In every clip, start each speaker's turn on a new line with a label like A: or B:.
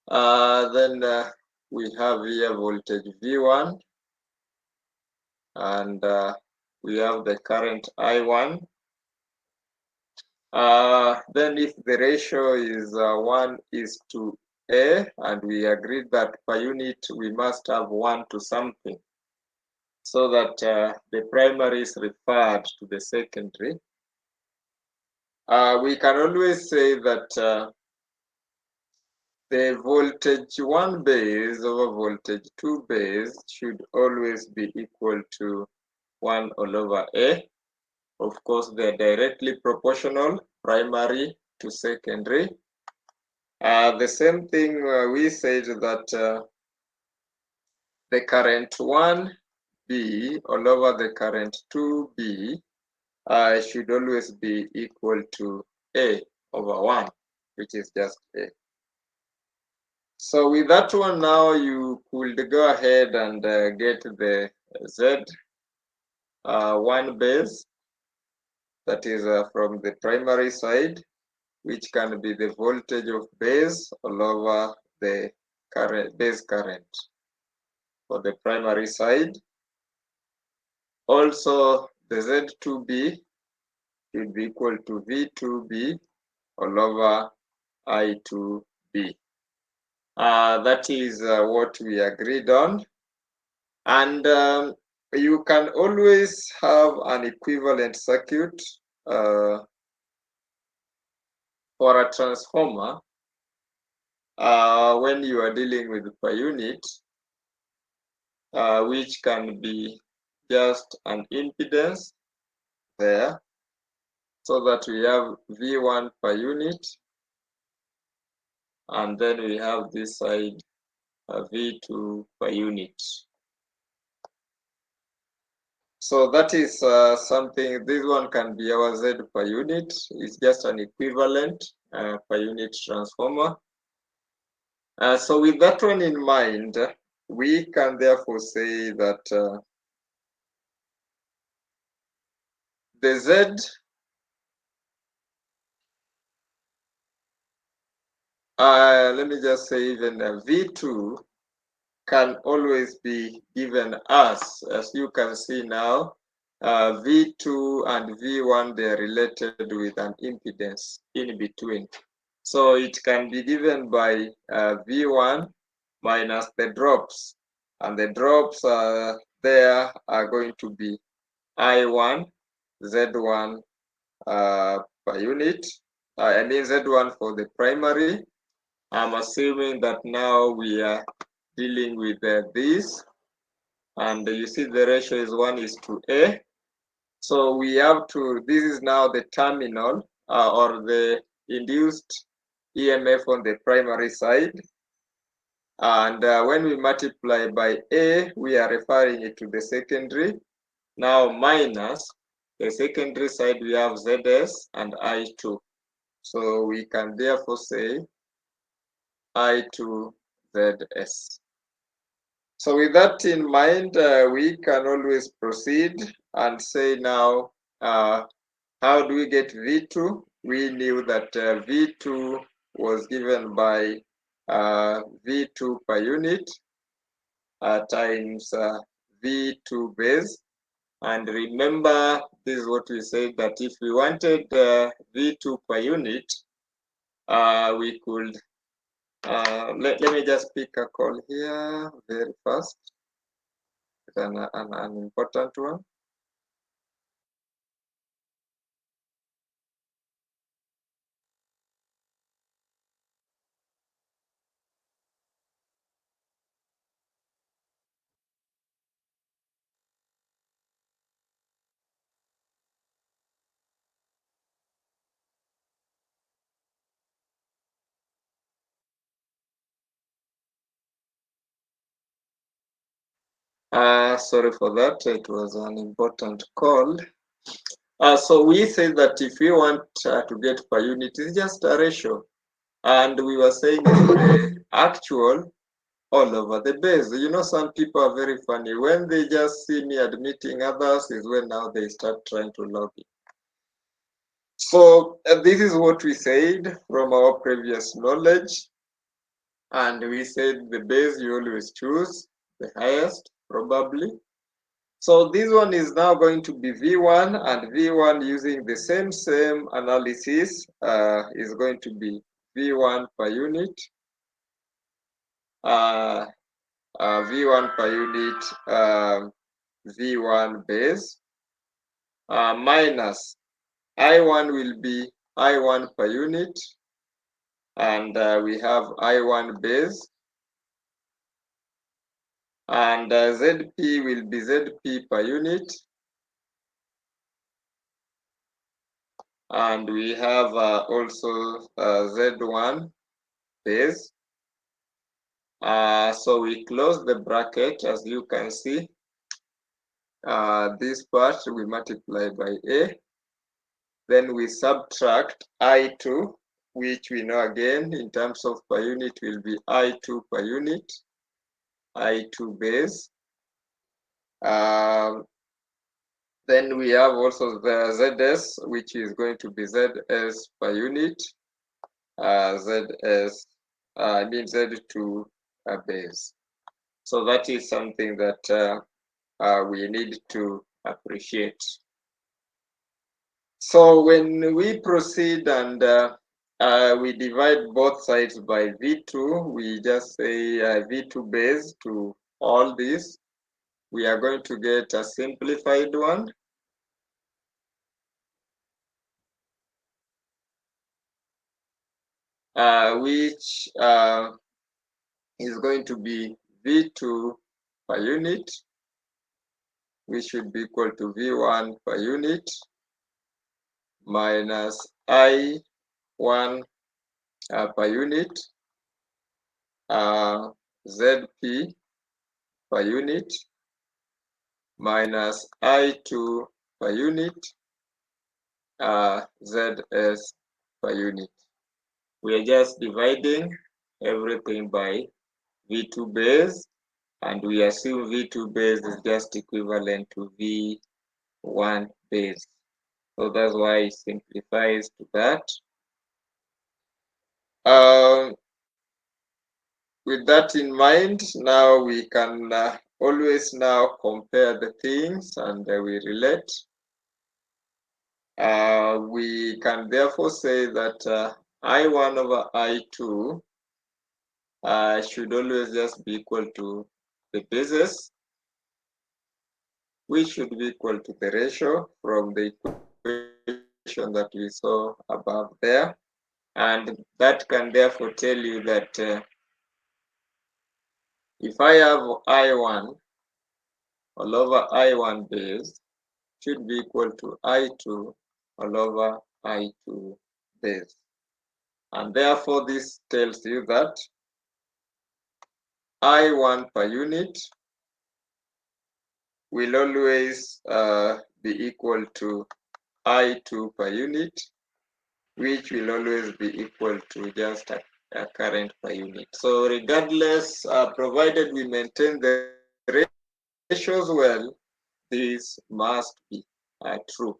A: that. Then we have here voltage V1, and we have the current I1. Then if the ratio is 1:A, and we agreed that per unit we must have 1 to something, so that the primary is referred to the secondary. We can always say that the voltage 1 base over voltage 2 base should always be equal to 1 all over A. Of course, they're directly proportional, primary to secondary. The same thing we said that the current 1B all over the current 2B should always be equal to A over 1, which is just A. So with that one now, you could go ahead and get the Z1 base, that is from the primary side, which can be the voltage of base all over the base current for the primary side. Also, the Z2B should be equal to V2B all over I2B. That is what we agreed on. And you can always have an equivalent circuit for a transformer when you are dealing with per unit, which can be just an impedance there, so that we have V1 per unit, and then we have this side V2 per unit. So that is something. This one can be our Z per unit. It's just an equivalent per unit transformer. So with that one in mind, we can therefore say that the Z let me just say even V2 can always be given as you can see now, V2 and V1, they are related with an impedance in between. So it can be given by V1 minus the drops, and the drops there are going to be I1, Z1 per unit. I mean Z1 for the primary. I'm assuming that now we are dealing with this, and you see the ratio is 1:A. So we have to, this is now the terminal or the induced EMF on the primary side. And when we multiply by A, we are referring it to the secondary. Now minus the secondary side, we have ZS and I2. So we can therefore say I2 ZS. So with that in mind, we can always proceed and say now, how do we get V2? We knew that V2 was given by V2 per unit times V2 base. And remember, this is what we said, that if we wanted V2 per unit, we could, let me just pick a call here very fast. It's an important one. Sorry for that, it was an important call. So we say that if we want to get per unit, it's just a ratio. And we were saying the actual all over the base. You know, some people are very funny. When they just see me admitting others is when now they start trying to log in. So this is what we said from our previous knowledge. And we said the base you always choose the highest, probably. So this one is now going to be V1, and V1 using the same analysis is going to be V1 per unit, V1 per unit, V1 base, minus I1 will be I1 per unit, and we have I1 base, and ZP will be ZP per unit, and we have also Z1 base. So we close the bracket, as you can see. This part we multiply by A. Then we subtract I2, which we know again in terms of per unit will be I2 per unit, I2 base. Then we have also the ZS, which is going to be ZS per unit, ZS, I mean Z2 base. So that is something that we need to appreciate. So when we proceed and we divide both sides by V2, we just say V2 base to all this. We are going to get a simplified one. Which is going to be V2 per unit, which should be equal to V1 per unit minus I1 per unit, ZP per unit minus I2 per unit, ZS per unit. We are just dividing everything by V2 base, and we assume V2 base is just equivalent to V1 base. So that's why it simplifies to that. With that in mind, now we can always now compare the things, and we relate. We can therefore say that I1 over I2 should always just be equal to the bases, which should be equal to the ratio from the equation that we saw above there. And that can therefore tell you that if I have I1 all over I1 base should be equal to I2 all over I2 base. And therefore this tells you that I1 per unit will always be equal to I2 per unit, which will always be equal to just a current per unit. So regardless, provided we maintain the ratios well, this must be true.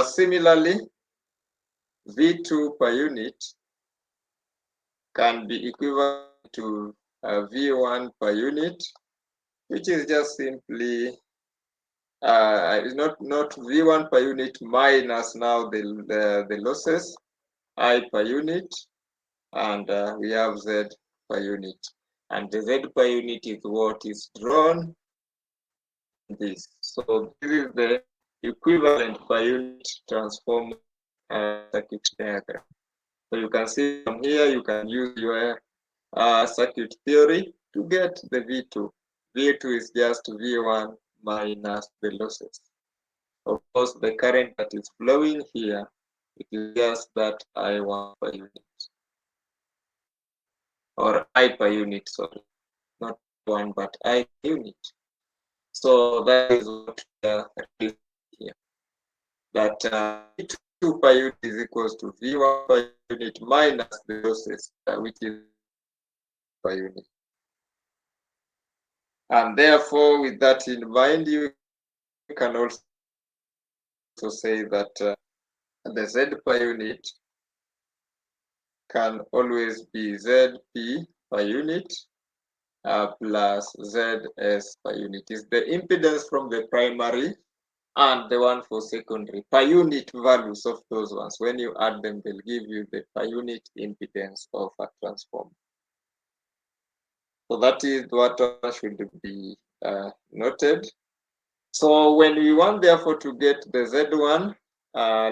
A: Similarly, V2 per unit can be equivalent to V1 per unit, which is just simply not V1 per unit minus now the losses, I per unit, and we have Z per unit. And the Z per unit is what is drawn this. So this is the equivalent per unit transform circuit diagram. So you can see from here, you can use your circuit theory to get the V2. V2 is just V1 minus the losses. Of course, the current that is flowing here, it is just that I1 per unit. Or I per unit, sorry. Not one, but I per unit. So that is what here. That V2 per unit is equals to V1 per unit minus the losses, which is per unit. And therefore, with that in mind, you can also say that the Z per unit can always be ZP per unit plus ZS per unit. Is the impedance from the primary and the one for secondary per unit values of those ones. When you add them, they'll give you the per unit impedance of a transformer. So that is what should be noted. So when we want therefore to get the Z1,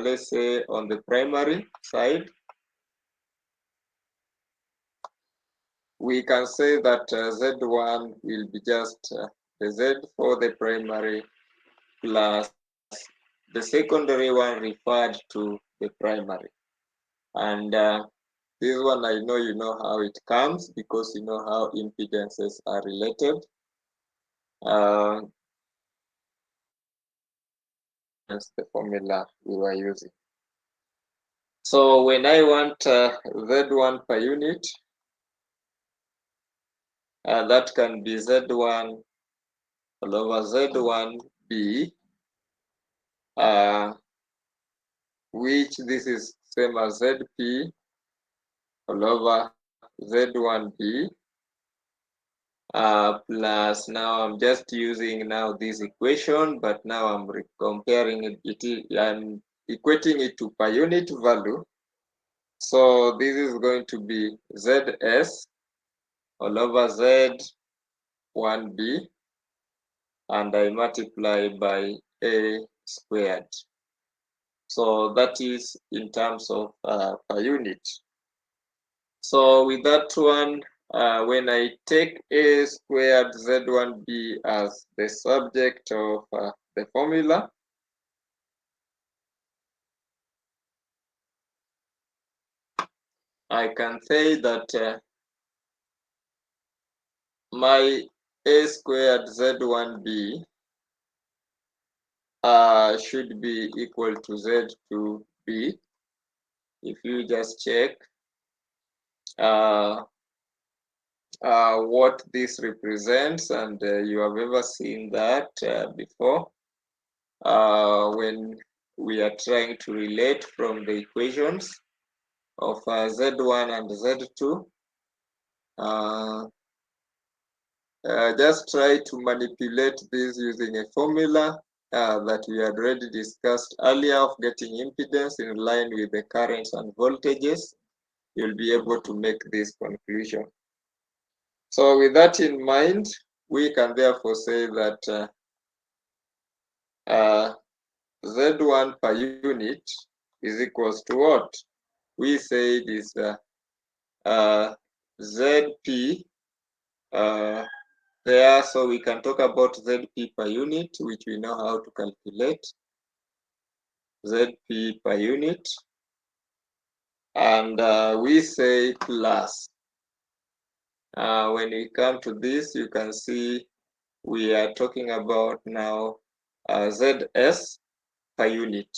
A: let's say on the primary side, we can say that Z1 will be just the Z for the primary plus the secondary one referred to the primary. And this one, I know you know how it comes because you know how impedances are related. That's the formula we were using. So when I want Z1 per unit, that can be Z1 all over Z1B, which this is same as ZP all over Z1B, plus now I'm just using now this equation, but now I'm comparing it, I'm equating it to per unit value. So this is going to be ZS all over Z1B, and I multiply by A squared. So that is in terms of per unit. So with that one, when I take A squared Z1B as the subject of the formula, I can say that my A squared Z1B should be equal to Z2B. If you just check what this represents, and you have ever seen that before when we are trying to relate from the equations of Z1 and Z2. Just try to manipulate this using a formula that we had already discussed earlier of getting impedance in line with the currents and voltages. You'll be able to make this conclusion. So with that in mind, we can therefore say that Z1 per unit is equals to what? We say it is ZP there, so we can talk about ZP per unit, which we know how to calculate. ZP per unit, and we say plus. When we come to this, you can see we are talking about now ZS per unit.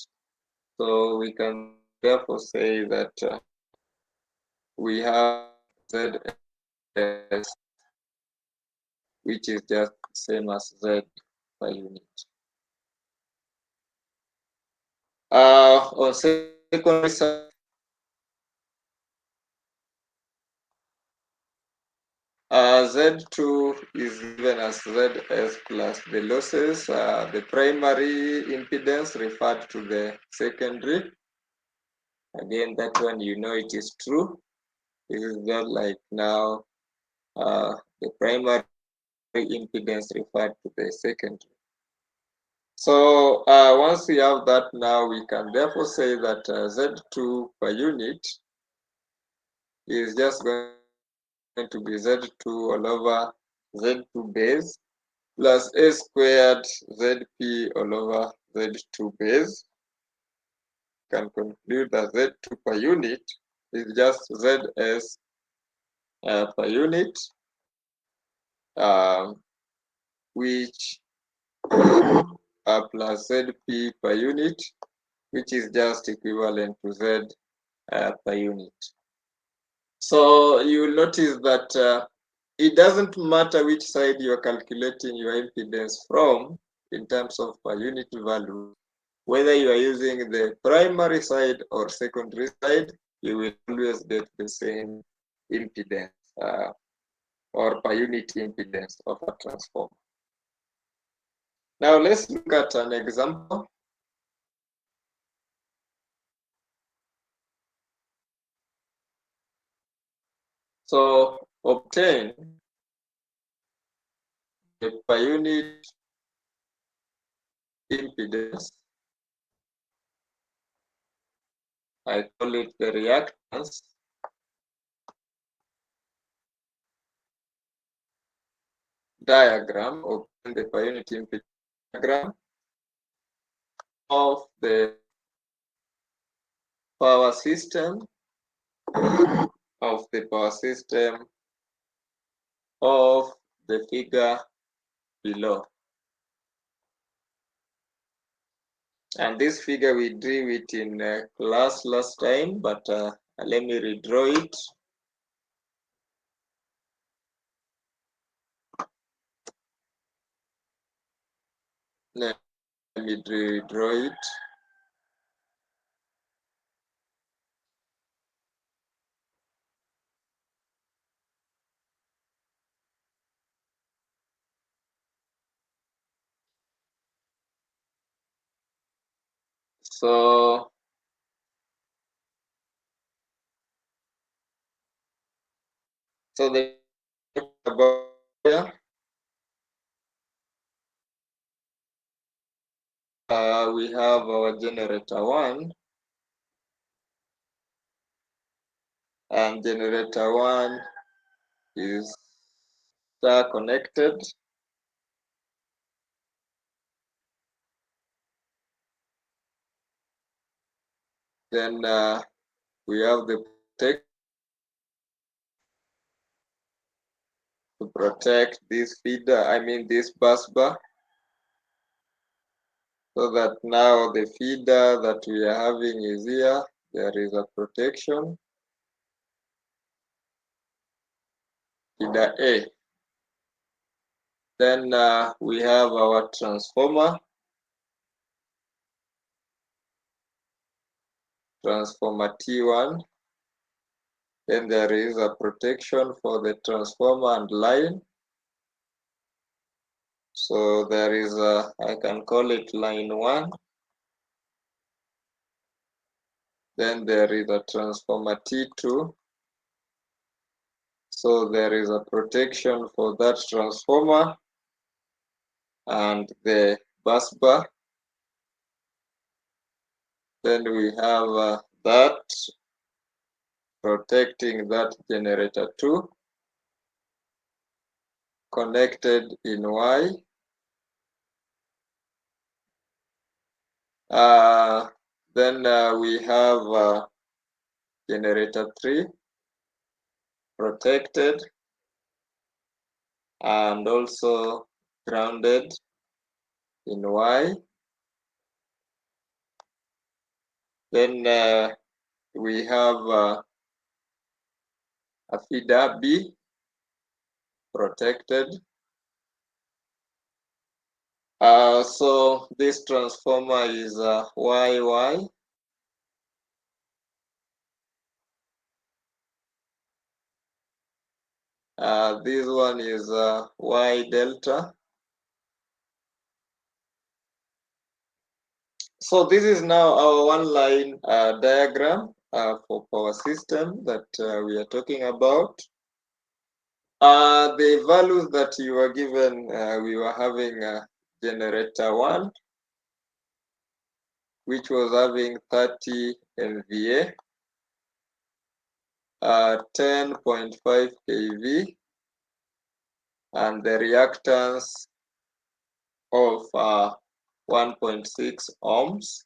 A: So we can therefore say that we have ZS, which is just the same as Z per unit. On secondary side, Z2 is given as ZS plus the losses, the primary impedance referred to the secondary. Again, that one you know it is true. This is just like now the primary impedance referred to the secondary. So once we have that, now we can therefore say that Z2 per unit is just going to be Z2 all over Z2 base plus A squared ZP all over Z2 base. Can conclude that Z2 per unit is just ZS per unit, which plus ZP per unit, which is just equivalent to Z per unit. So you will notice that it doesn't matter which side you are calculating your impedance from in terms of per unit value. whether you are using the primary side or secondary side, you will always get the same impedance or per unit impedance of a transformer. Now let's look at an example. So obtain the per unit impedance. I call it the reactance diagram, obtain the per unit impedance diagram of the power system of the figure below. And this figure we drew it in class last time, but let me redraw it. Let me redraw it. So the about here, we have our generator 1, and generator 1 is star connected. Then we have the protect to protect this feeder, this bus bar, so that now the feeder that we are having is here. There is a protection. Feeder A. Then we have our transformer. Transformer T1. Then there is a protection for the transformer and line. So there is I can call it line 1. Then there is a transformer T2. So there is a protection for that transformer and the bus bar. Then we have that protecting that generator 2 connected in Y. Then we have generator 3 protected and also grounded in Y. Then we have a feeder B protected. So this transformer is YY. This one is Y delta. So this is now our one line diagram for power system that we are talking about. The values that you were given, we were having generator 1, which was having 30 MVA, 10.5 kV, and the reactance of 1.6 ohms.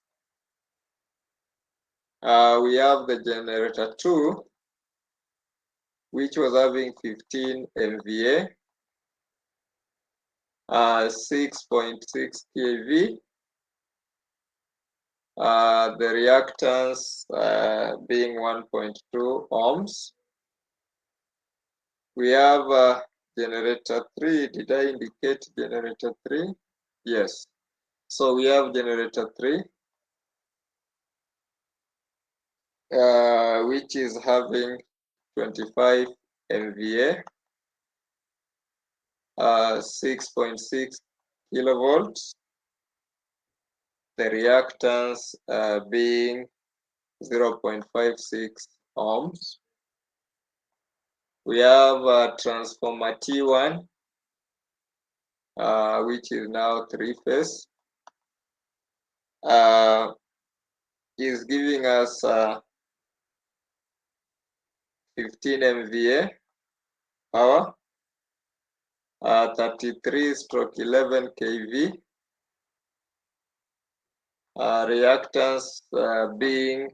A: We have the generator 2, which was having 15 MVA, 6.6 kV. The reactance being 1.2 ohms. We have generator 3. Did I indicate generator 3? Yes. So we have generator 3, which is having 25 MVA, 6.6 kilovolts. The reactance being 0.56 ohms. We have transformer T1, which is now 3-phase, is giving us 15 MVA power, 33/11 kV, reactance being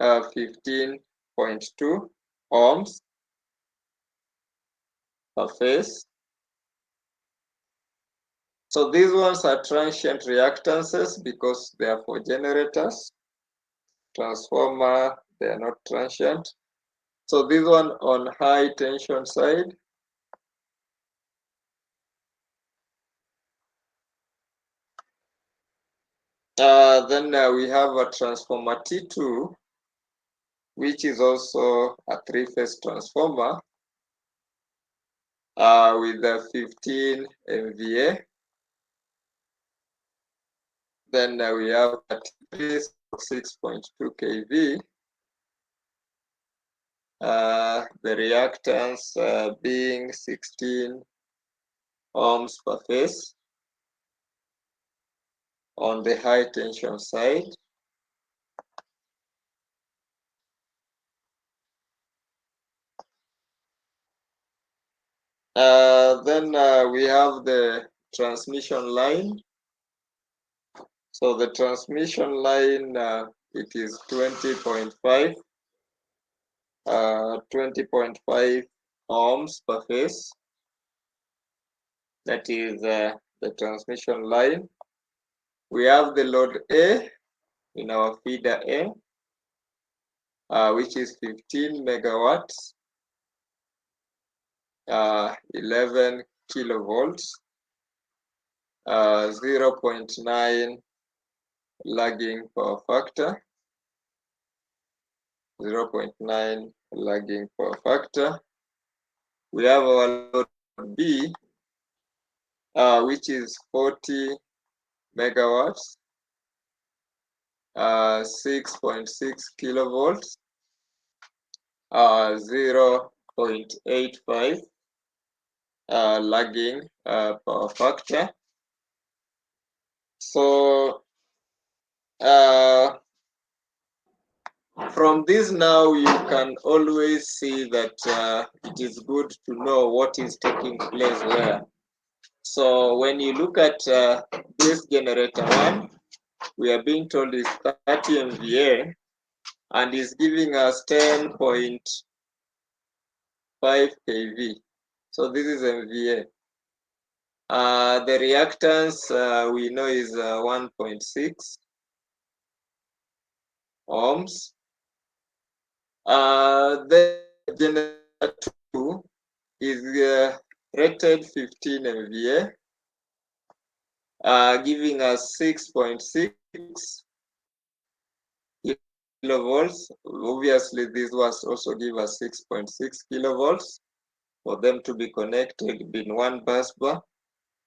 A: 15.2 ohms per phase. So these ones are transient reactances because they are for generators. Transformer, they are not transient. So this one on high tension side. Then we have a transformer T2, which is also a 3-phase transformer with a 15 MVA. Then we have a T3 6.2 kV. The reactance being 16 ohms per phase on the high tension side. Then we have the transmission line. So the transmission line, it is 20.5 ohms per phase. That is the transmission line. We have the load A in our feeder A, which is 15 megawatts, 11 kilovolts, 0.9 lagging power factor, 0.9 lagging power factor. We have our load B, which is 40 megawatts, 6.6 kilovolts, 0.85 lagging power factor. So from this now you can always see that it is good to know what is taking place where. So when you look at this generator 1, we are being told is 30 MVA and is giving us 10.5 kV. So this is MVA. The reactance we know is 1.6 ohms. The generator 2 is rated 15 MVA, giving us 6.6 kilovolts. Obviously, this was also give us 6.6 kilovolts for them to be connected in one bus bar.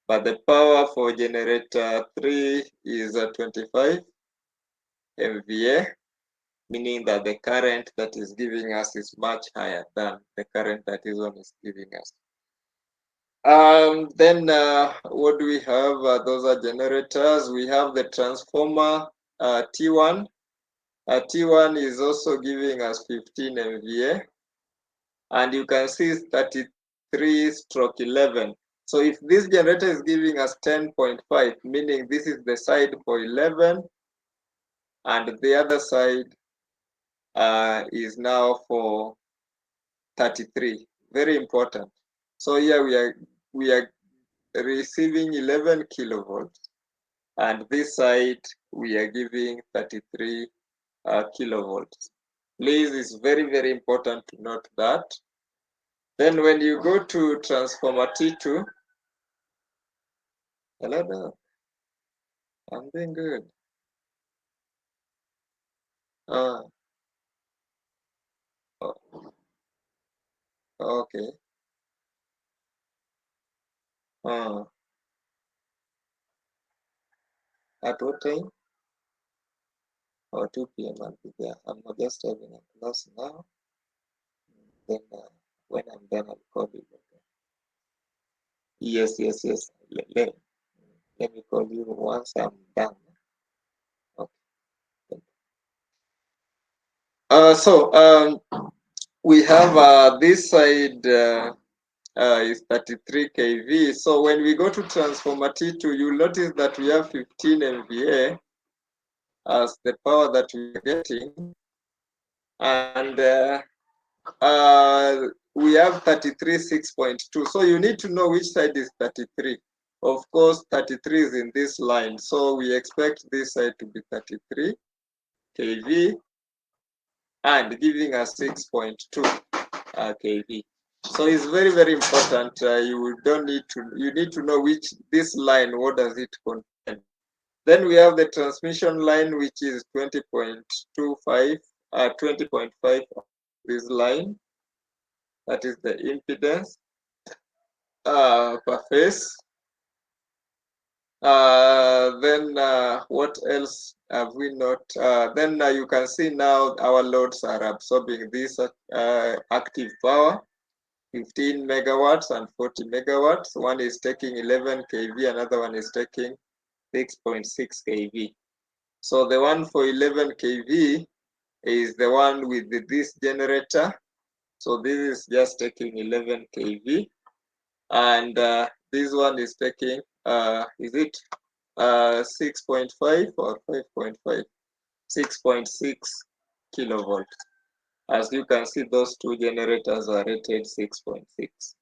A: But the power for generator 3 is 25 MVA, meaning that the current that is giving us is much higher than the current that this one is giving us. Then what do we have? Those are generators. We have the transformer T1. T1 is also giving us 15 MVA. And you can see 33/11. So if this generator is giving us 10.5, meaning this is the side for 11, and the other side is now for 33. Very important. So here we are receiving 11 kilovolts, and this side we are giving 33 kilovolts. Please, it's very important to note that. Then when you go to transformer T2, hello, there. I'm doing good. Ah, okay. Ah, at what time? Or 2 p.m. I'll be there. I'm just having a class now. Then when I'm done, I'll call you. Yes, yes, yes. Let me call you once I'm done. Okay. We have this side is 33 kV. So when we go to transformer T2, you'll notice that we have 15 MVA as the power that we're getting. And we have 33 6.2. So you need to know which side is 33. Of course, 33 is in this line. So we expect this side to be 33 kV and giving us 6.2 kV. So it's very, very important. You need to know which this line, what does it contain. Then we have the transmission line, which is 20.25, 20.5 this line. That is the impedance per phase. Then what else have we not? Then you can see now our loads are absorbing this active power, 15 megawatts and 40 megawatts. One is taking 11 kV, another one is taking 6.6 kV. So the one for 11 kV is the one with this generator. So this is just taking 11 kV. And this one is taking, is it 6.5 or 5.5? 6.6 kilovolts. As you can see, those two generators are rated 6.6.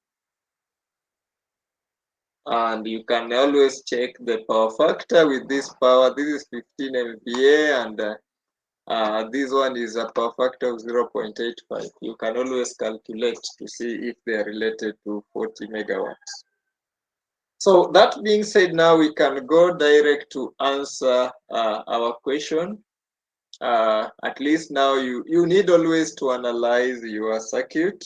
A: And you can always check the power factor with this power. This is 15 MVA and this one is a power factor of 0.85. You can always calculate to see if they are related to 40 megawatts. So that being said, now we can go direct to answer our question. At least now you need always to analyze your circuit.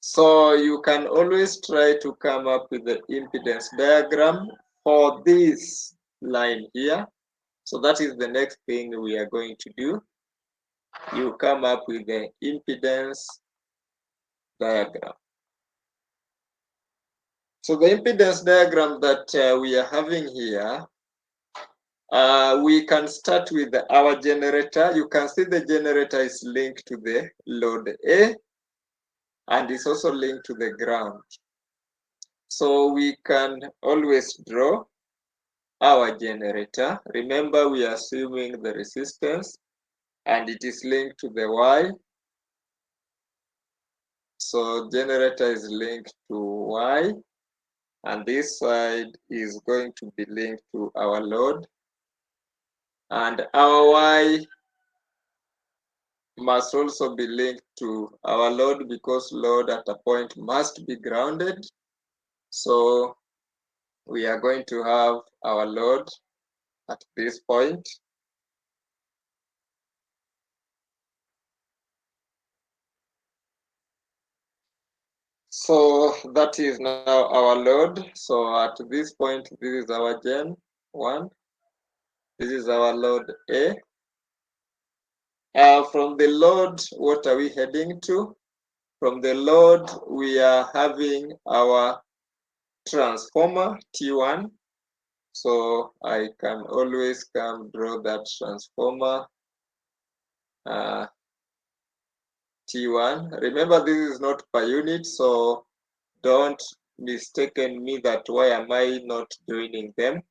A: So you can always try to come up with the impedance diagram for this line here. So that is the next thing we are going to do. You come up with the impedance diagram. So the impedance diagram that we are having here, we can start with our generator. You can see the generator is linked to the load A and it's also linked to the ground. So we can always draw our generator. Remember, we are assuming the resistance and it is linked to the Y. So generator is linked to Y and this side is going to be linked to our load. And our Y must also be linked to our load because load at a point must be grounded. So we are going to have our load at this point. So that is now our load. So at this point, this is our gen 1. This is our load A. From the load, what are we heading to? From the load, we are having our transformer T1. So I can always come draw that transformer T1. Remember, this is not per unit, so don't mistaken me that why am I not joining them.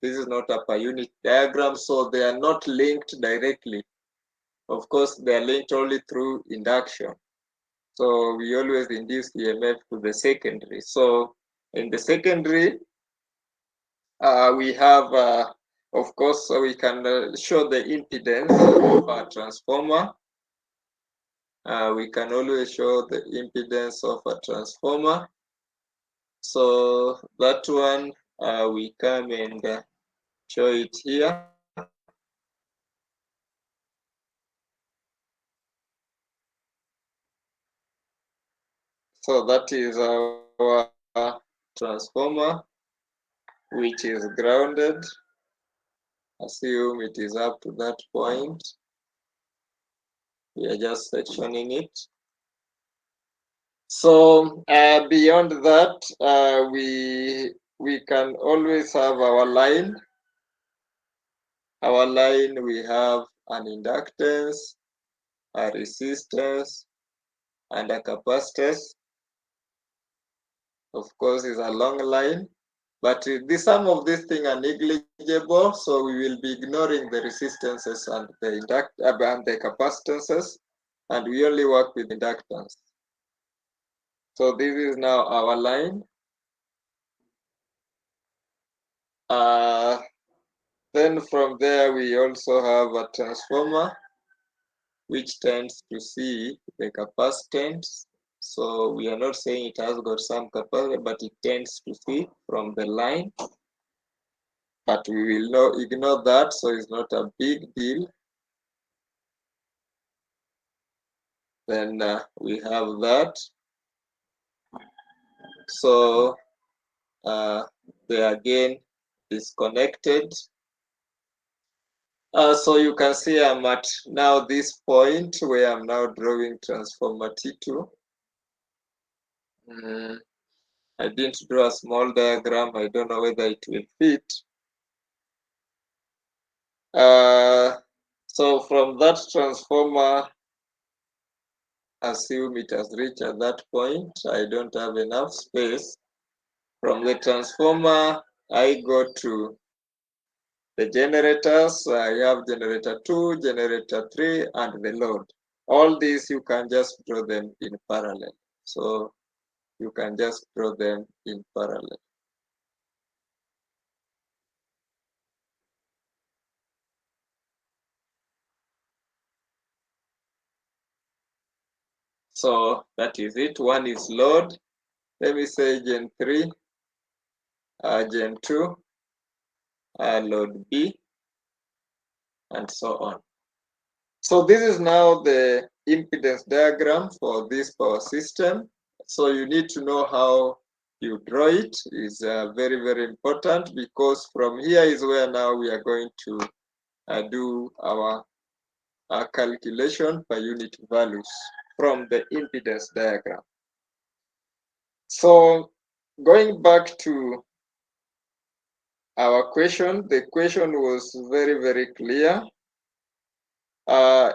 A: This is not a per unit diagram, so they are not linked directly. Of course, they are linked only through induction. So we always induce EMF to the secondary. So in the secondary, we have, of course, so we can show the impedance of a transformer. We can always show the impedance of a transformer. So that one, we come and show it here. So that is our transformer, which is grounded. Assume it is up to that point. We are just sectioning it. So beyond that, we can always have our line. Our line, we have an inductance, a resistance, and a capacitance. Of course, is a long line, but some of these things are negligible, so we will be ignoring the resistances and the capacitances, and we only work with inductance. So this is now our line. Then from there, we also have a transformer, which tends to see the capacitance. So we are not saying it has got some capacity, but it tends to see from the line. But we will not ignore that, so it's not a big deal. Then we have that. So they again disconnected. So you can see I'm at now this point where I'm now drawing transformer T2. I didn't draw a small diagram. I don't know whether it will fit. So from that transformer, assume it has reached at that point. I don't have enough space. From the transformer, I go to the generators. I have generator 2, generator 3, and the load. All these you can just draw them in parallel. So you can just draw them in parallel. So that is it. One is load. Let me say Gen 3, Gen 2, load B, and so on. So this is now the impedance diagram for this power system. So you need to know how you draw it. Is very, very important, because from here is where now we are going to do our calculation per unit values from the impedance diagram. So going back to our question, the question was very, very clear.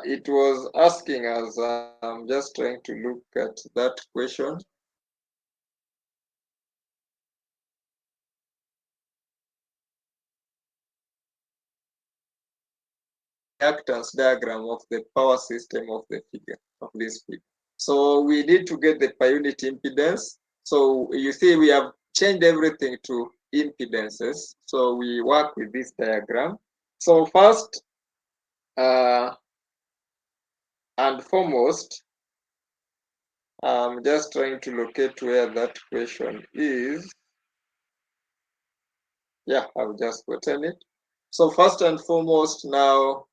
A: It was asking us, I'm just trying to look at that question. Reactance diagram of the power system of the figure, of this figure. So we need to get the per unit impedance. So you see we have changed everything to impedances. So we work with this diagram. So first and foremost, I'm just trying to locate where that question is. Yeah, I've just gotten it. So first and foremost now,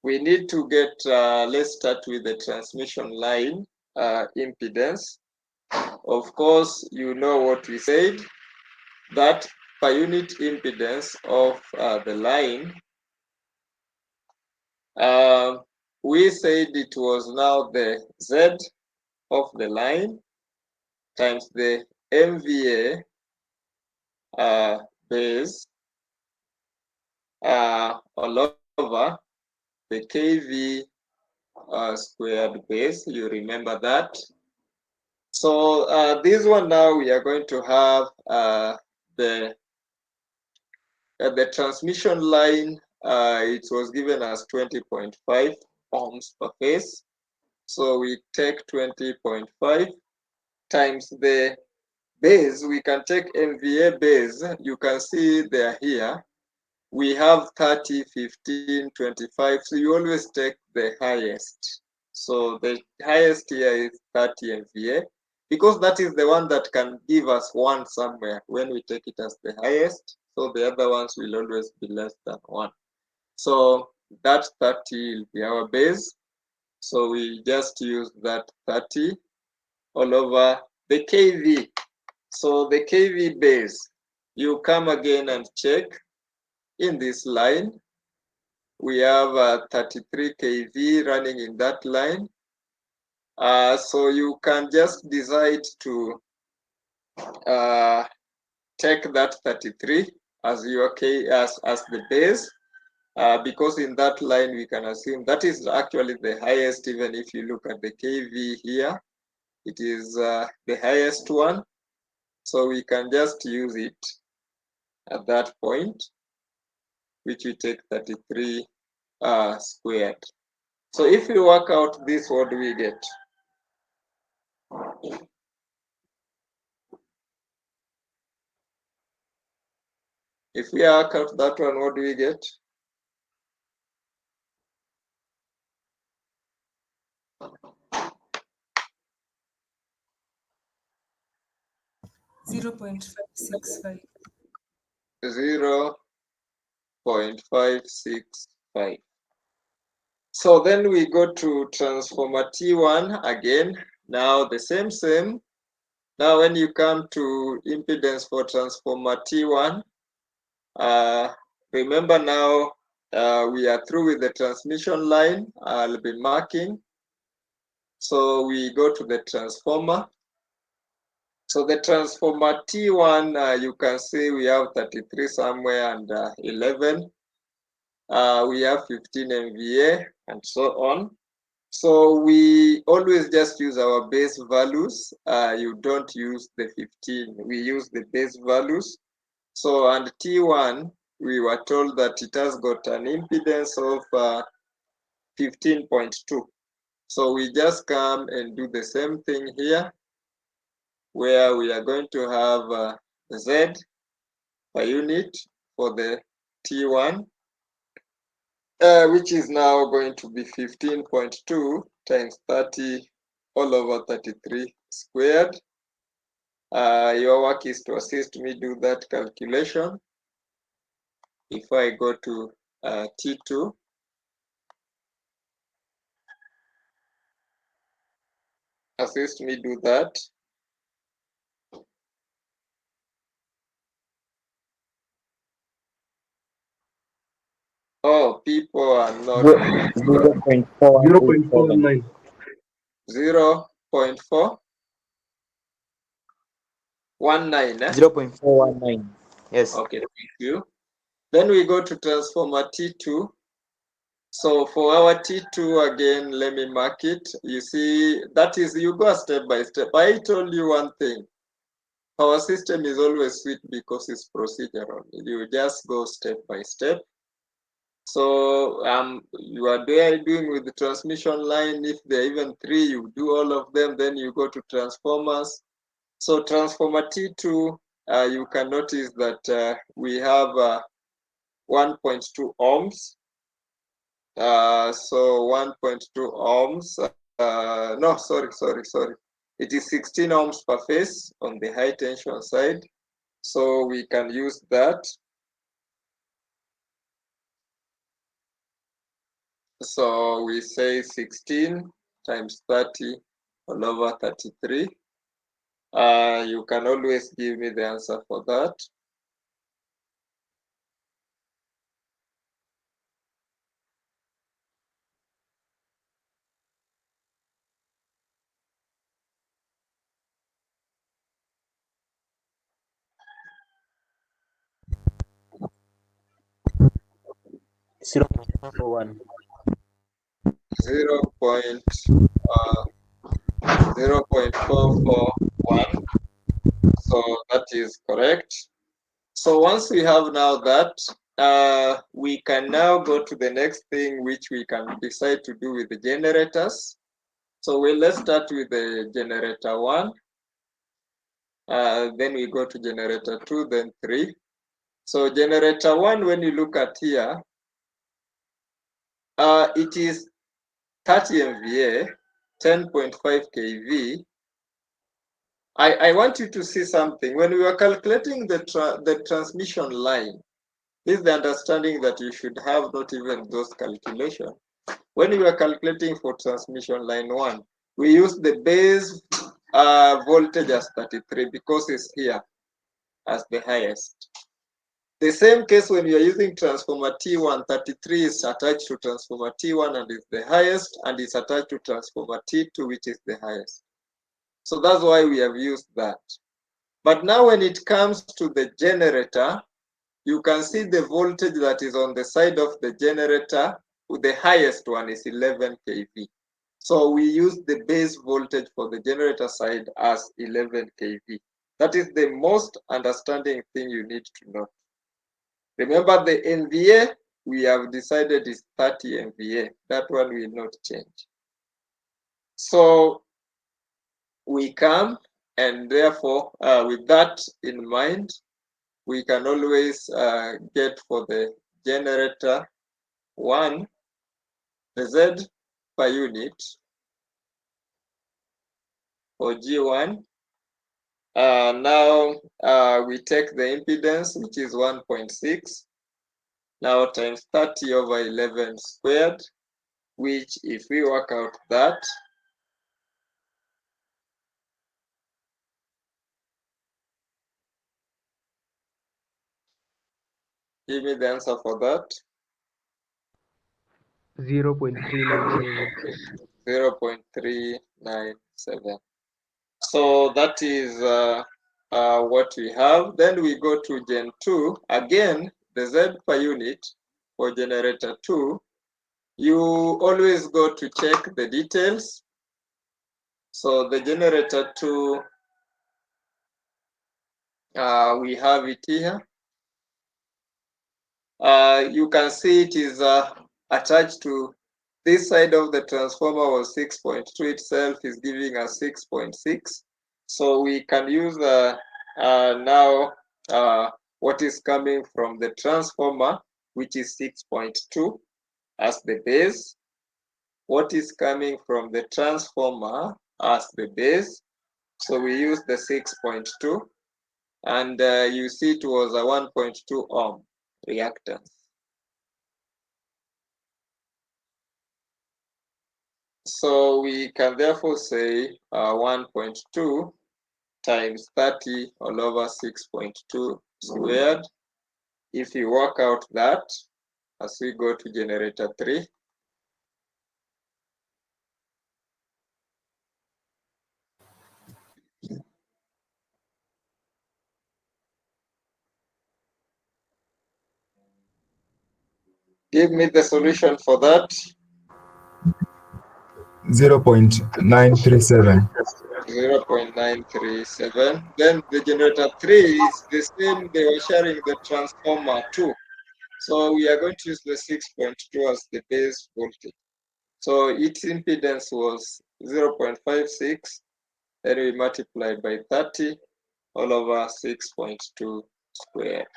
A: we need to get, let's start with the transmission line impedance. Of course, you know what we said, that per unit impedance of the line, we said it was now the Z of the line times the MVA base all over the KV squared base. You remember that. So this one now we are going to have the transmission line. It was given as 20.5 ohms per phase. So we take 20.5 times the base. We can take MVA base. You can see they're here. We have 30, 15, 25. So you always take the highest. So the highest here is 30 MVA, because that is the one that can give us 1 somewhere when we take it as the highest. So the other ones will always be less than 1. So that 30 will be our base. So we just use that 30 all over the kV. So the kV base, you come again and check in this line. We have 33 kV running in that line. So you can just decide to take that 33 as your as the base, because in that line we can assume that is actually the highest. Even if you look at the kV here, it is the highest one, so we can just use it at that point, which we take 33 squared. So if we work out this, what do we get? If we work out that one, what do we get?
B: $0.565.
A: 0.565. So then we go to transformer T1 again. Now the same. Now when you come to impedance for transformer T1, remember now we are through with the transmission line. I'll be marking. So we go to the transformer. So the transformer T1, you can see we have 33 somewhere and 11. We have 15 MVA and so on. So we always just use our base values. You don't use the 15. We use the base values. So and T1, we were told that it has got an impedance of 15.2. So we just come and do the same thing here, where we are going to have Z per unit for the T1, which is now going to be 15.2 times 30 all over 33 squared. Your work is to assist me do that calculation. If I go to T2, assist me do that. Oh, people are not
C: 0.419.
A: 0.419.
D: 0.419. Yes.
A: Okay, thank you. Then we go to transformer T2. So for our T2 again, let me mark it. You see, that is, you go step by step. I told you one thing. Our system is always sweet because it's procedural. You just go step by step. So you are doing with the transmission line. If there are even 3, you do all of them. Then you go to transformers. So transformer T2, you can notice that we have 1.2 ohms. So 1.2 ohms. No, sorry. It is 16 ohms per phase on the high tension side. So we can use that. So we say 16 times 30 all over 33. You can always give me the answer for that.
D: Zero point four four one.
A: 0.441. So that is correct. So once we have now that, we can now go to the next thing, which we can decide to do with the generators. So let's start with the generator 1. Then we go to generator 2, then 3. So generator 1, when you look at here, it is 30 MVA, 10.5 kV. I want you to see something. When we were calculating the transmission line, this is the understanding that you should have not even those calculations. When we are calculating for transmission line 1, we use the base voltage as 33 because it's here as the highest. The same case when you are using transformer T1, 33 is attached to transformer T1 and is the highest, and is attached to transformer T2, which is the highest. So that's why we have used that. But now when it comes to the generator, you can see the voltage that is on the side of the generator. The highest one is 11 kV. So we use the base voltage for the generator side as 11 kV. That is the most understanding thing you need to know. Remember the MVA, we have decided is 30 MVA. That one will not change. So we come, and therefore, with that in mind, we can always get for the generator 1, the Z per unit for G1. Now we take the impedance, which is 1.6, now times 30 over 11 squared, which if we work out that, give me the answer for that.
C: 0.397.
A: 0.397. So that is what we have. Then we go to Gen 2. Again, the Z per unit for generator 2. You always go to check the details. So the generator 2, we have it here. You can see it is attached to this side of the transformer was 6.2 itself is giving us 6.6. So we can use now what is coming from the transformer, which is 6.2 as the base. What is coming from the transformer as the base. So we use the 6.2, and you see it was a 1.2 ohm reactance. So we can therefore say 1.2 times 30 all over 6.2 squared. If you work out that, as we go to generator 3, give me the solution for that.
E: 0.937.
A: 0.937. Then the generator 3 is the same, they were sharing the transformer 2. So we are going to use the 6.2 as the base voltage. So its impedance was 0.56, then we multiplied by 30 all over 6.2 squared.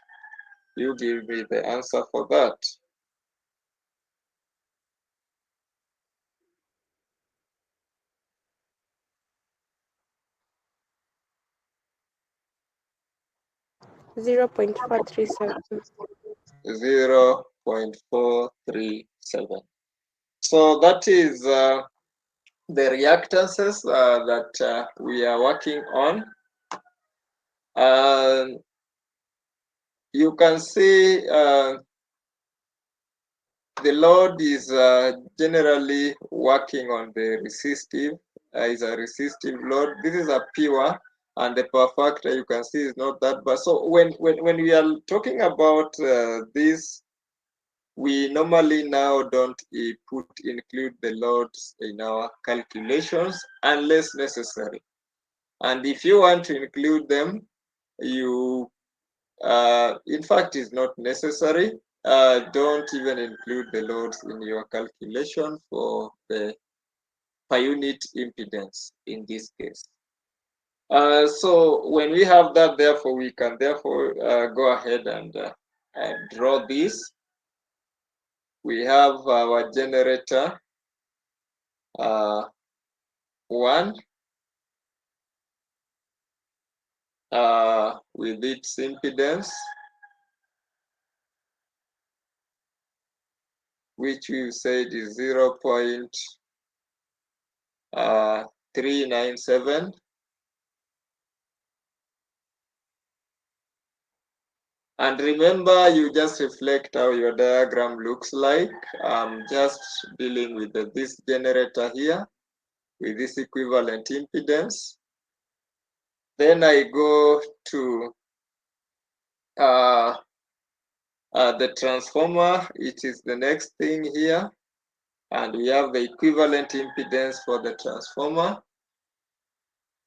A: You give me the answer for that.
F: Zero point
A: 0.437. So that is the reactances that we are working on. You can see the load is generally working on the resistive, is a resistive load. This is a pure, and the power factor you can see is not that bad. So when we are talking about this, we normally now don't include the loads in our calculations unless necessary. And if you want to include them, you in fact is not necessary. Don't even include the loads in your calculation for the per unit impedance in this case. So when we have that, therefore, we can therefore go ahead and draw this. We have our generator 1 with its impedance. which we've said is 0.397. And remember, you just reflect how your diagram looks like. I'm just dealing with this generator here with this equivalent impedance. Then I go to the transformer. It is the next thing here. And we have the equivalent impedance for the transformer.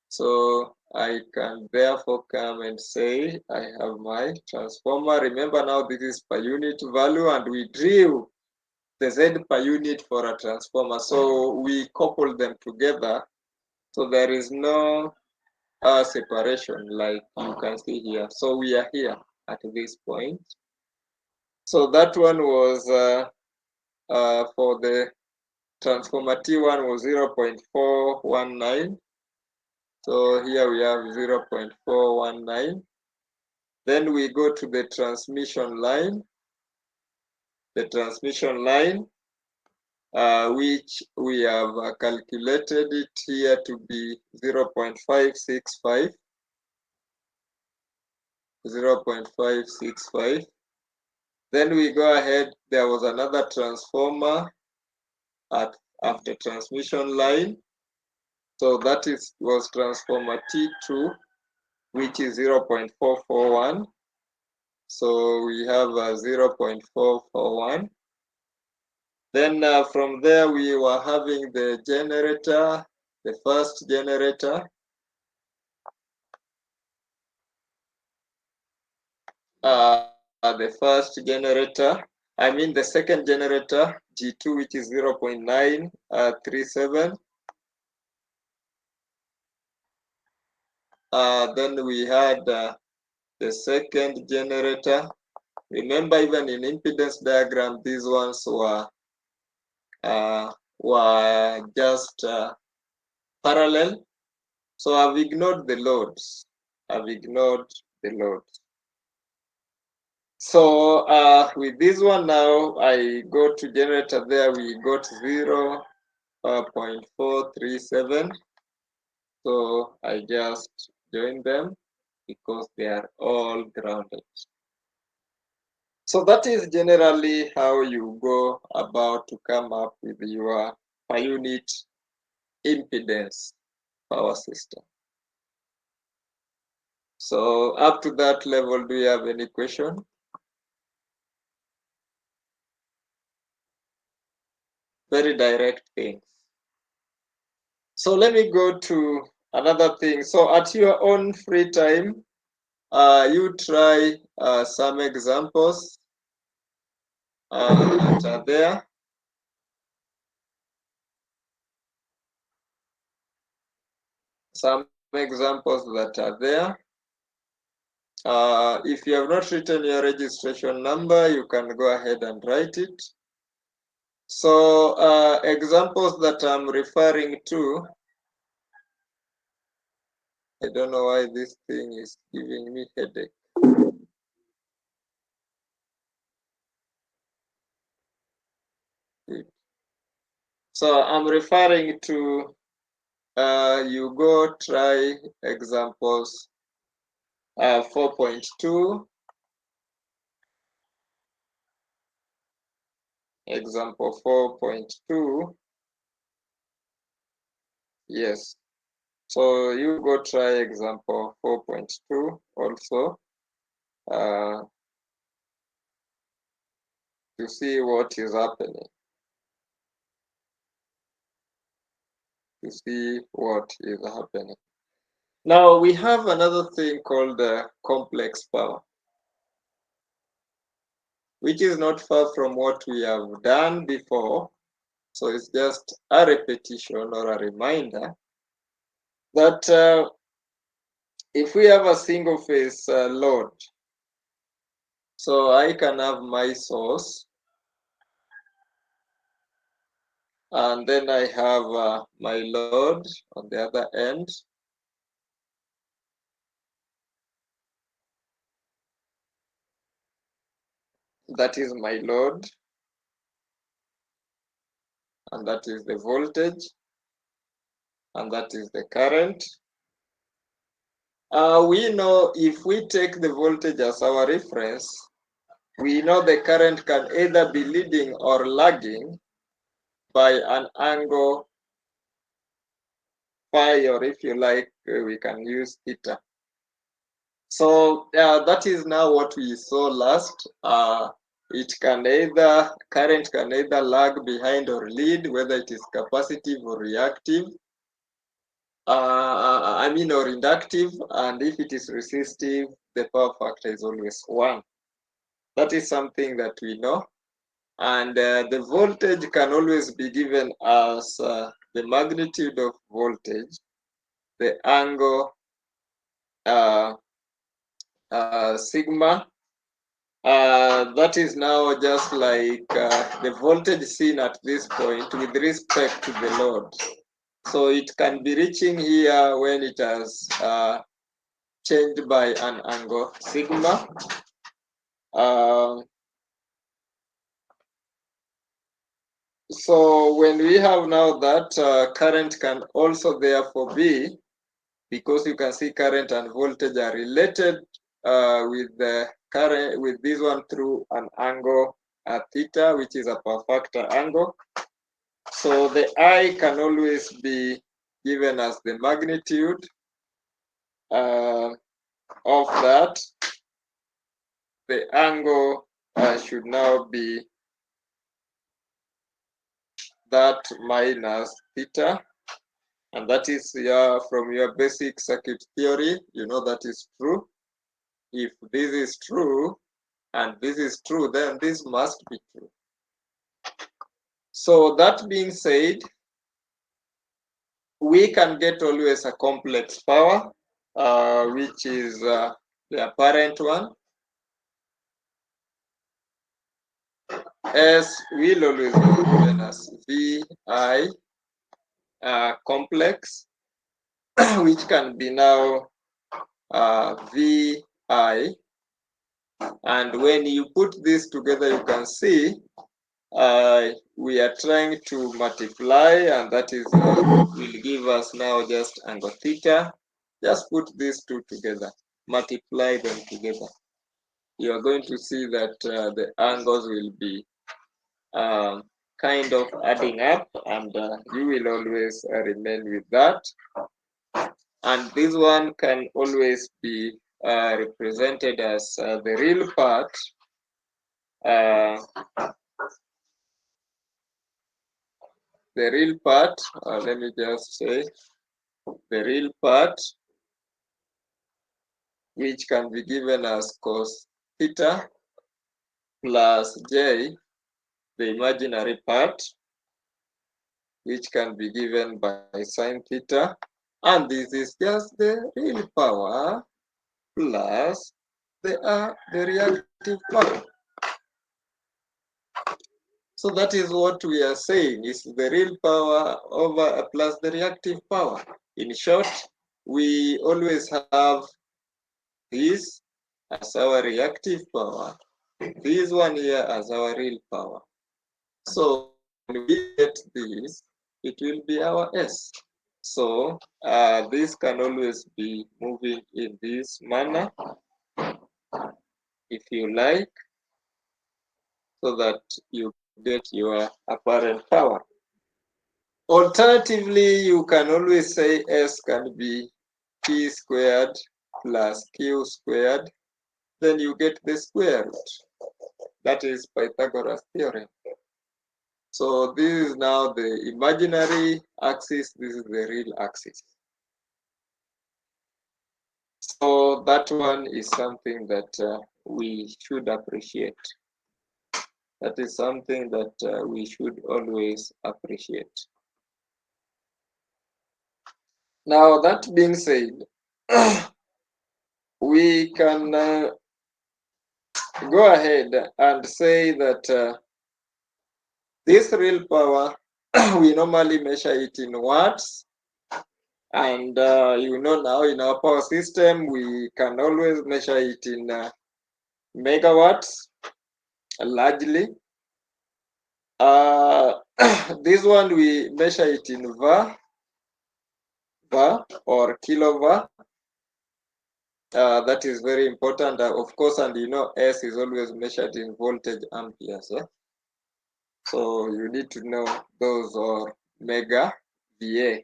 A: So I can therefore come and say I have my transformer. Remember now this is per unit value, and we drew the Z per unit for a transformer. So we couple them together. So there is no separation like you can see here. So we are here at this point. So that one was for the transformer T1 was 0.419. So here we have 0.419. Then we go to the transmission line. The transmission line, which we have calculated it here to be 0.565. 0.565. Then we go ahead. There was another transformer after transmission line. So that was transformer T2, which is 0.441. So we have 0.441. Then from there we were having the generator, the first generator. The first generator, I mean the second generator, G2, which is 0.937. Then we had the second generator. Remember, even in impedance diagram, these ones were just parallel. So I've ignored the loads. So with this one now, I go to generator there, we got 0.437. So I just join them because they are all grounded. So that is generally how you go about to come up with your per unit impedance power system. So up to that level, do you have any question? Very direct things. So let me go to another thing. So at your own free time, you try some examples that are there. Some examples that are there. If you have not written your registration number, you can go ahead and write it. So examples that I'm referring to, I don't know why this thing is giving me headache. So I'm referring to, you go try examples 4.2, example 4.2, yes. So you go try example 4.2 also to see what is happening. Now we have another thing called complex power, which is not far from what we have done before. So it's just a repetition or a reminder that if we have a single phase load, so I can have my source, and then I have my load on the other end. That is my load. and that is the voltage, and that is the current. We know if we take the voltage as our reference, we know the current can either be leading or lagging by an angle phi, or if you like, we can use theta. So that is now what we saw last. Current can either lag behind or lead, whether it is capacitive or reactive. Or inductive, and if it is resistive, the power factor is always 1. That is something that we know. And the voltage can always be given as the magnitude of voltage, the angle sigma. That is now just like the voltage seen at this point with respect to the load. So it can be reaching here when it has changed by an angle sigma. So when we have now that current can also therefore be, because you can see current and voltage are related with the current, with this one through an angle theta, which is a power factor angle. So the I can always be given as the magnitude of that. The angle should now be that minus theta, and that is from your basic circuit theory, you know that is true. If this is true and this is true, then this must be true. So that being said, we can get always a complex power, which is the apparent one. S will always be given as VI complex, which can be now VI. And when you put this together, you can see we are trying to multiply, and that is will give us now just angle theta. Just put these two together, multiply them together. You are going to see that the angles will be kind of adding up, and you will always remain with that. And this one can always be represented as the real part. The real part, let me just say, the real part, which can be given as cos theta plus j, the imaginary part, which can be given by sine theta, and this is just the real power plus the reactive power. So that is what we are saying is the real power over plus the reactive power. In short, we always have this as our reactive power, this one here as our real power. So when we get this, it will be our S. So this can always be moving in this manner, if you like, so that you get your apparent power. Alternatively, you can always say S can be P squared plus Q squared, then you get the square root. That is Pythagoras theorem. So this is now the imaginary axis, this is the real axis. So that one is something that we should appreciate. That is something that we should always appreciate. Now, that being said, we can go ahead and say that this real power, we normally measure it in watts. And you know now in our power system, we can always measure it in megawatts, largely. This one we measure it in var or kilovar. That is very important, of course, and you know S is always measured in voltage amperes. So you need to know those, or mega VA.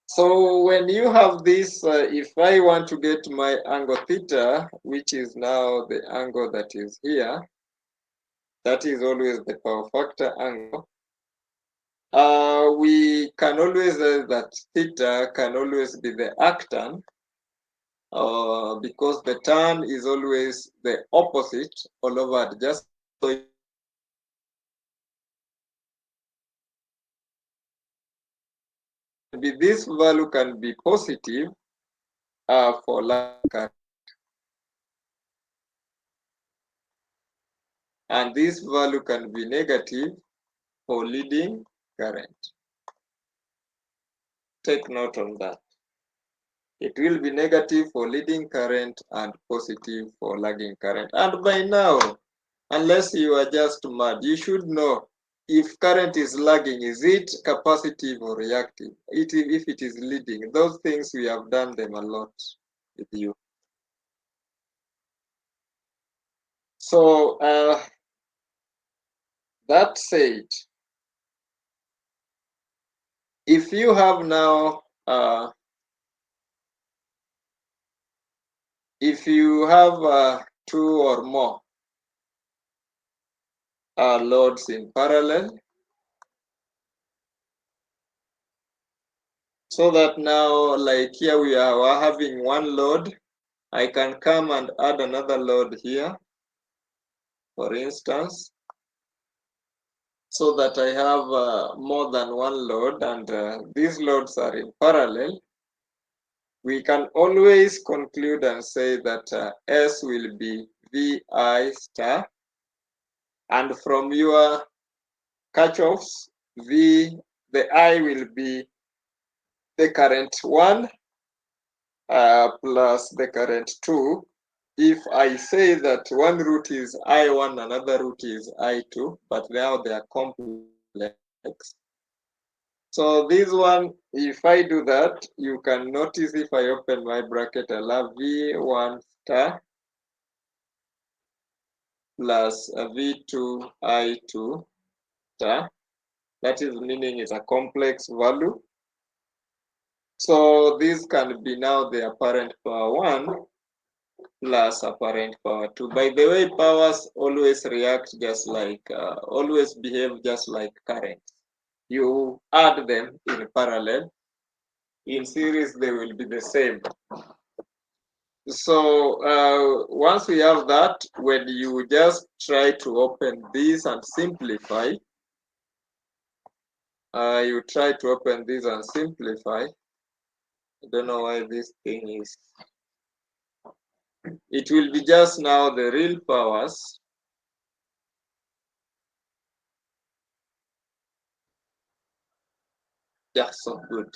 A: So when you have this, if I want to get my angle theta, which is now the angle that is here, that is always the power factor angle. We can always say that theta can always be the arctan, because the tan is always the opposite all over. Just so this value can be positive for lagging current, and this value can be negative for leading current. Take note on that. It will be negative for leading current and positive for lagging current. And by now, unless you are just mad, you should know if current is lagging, is it capacitive or reactive? If it is leading, those things we have done them a lot with you. So that said, if you have now, if you have two or more loads in parallel, so that now, like here we're having one load, I can come and add another load here, for instance, so that I have more than one load, and these loads are in parallel. We can always conclude and say that S will be VI star, and from your Kirchhoff's, the I will be the current 1 plus the current 2. If I say that one root is I1, another root is I2, but now they are complex. So this one, if I do that, you can notice if I open my bracket, I'll have V1 star plus V2 I2 star. That is meaning it's a complex value. So this can be now the apparent power 1 plus apparent power 2. By the way, powers always react just like, always behave just like current. You add them in parallel. In series, they will be the same. So once we have that, when you just try to open this and simplify, you try to open this and simplify. I don't know why this thing is. It will be just now the real powers. Yeah, so good.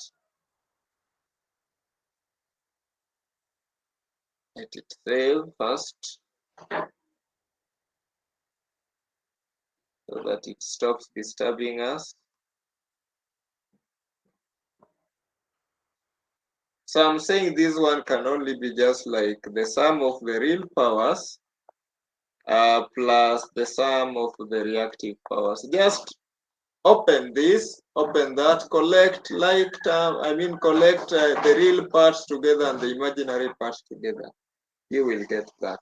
A: Let it save first, so that it stops disturbing us. So I'm saying this one can only be just like the sum of the real powers plus the sum of the reactive powers. Just open this, open that, collect collect the real parts together and the imaginary parts together. You will get that.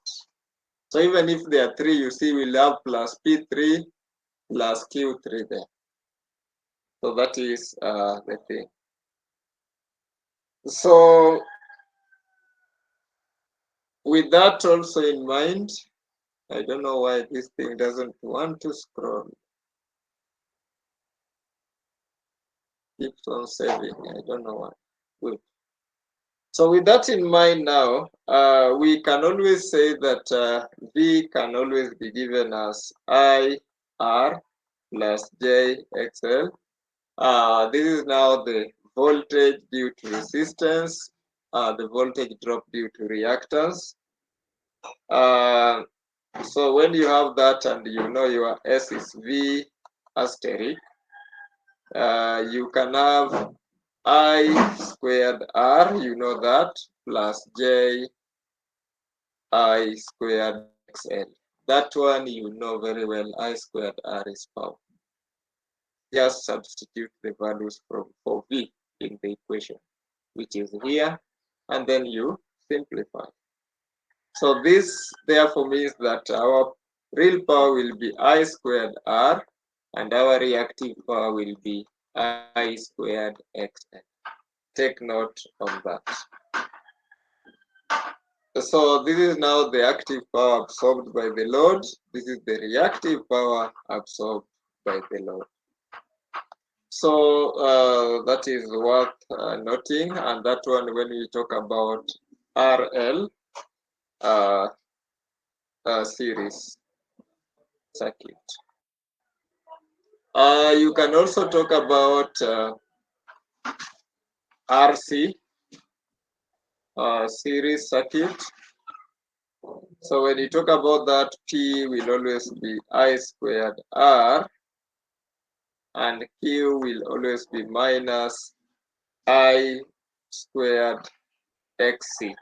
A: So even if there are 3, you see we'll have plus P3 plus Q3 there. So that is the thing. So with that also in mind, I don't know why this thing doesn't want to scroll. Keeps on saving. I don't know why. Good. So with that in mind now, we can always say that V can always be given as IR plus JXL. This is now the voltage due to resistance, the voltage drop due to reactance. So when you have that and you know your S is V asterisk, you can have I squared R, you know that, plus J I squared XL. That one you know very well, I squared R is power. Just substitute the values for V in the equation, which is here, and then you simplify. So this therefore means that our real power will be I squared R, and our reactive power will be I squared XL. Take note of that. So this is now the active power absorbed by the load. This is the reactive power absorbed by the load. So that is worth noting, and that one when we talk about RL series circuit. You can also talk about RC series circuit. So when you talk about that, P will always be I squared R, and Q will always be minus I squared XC.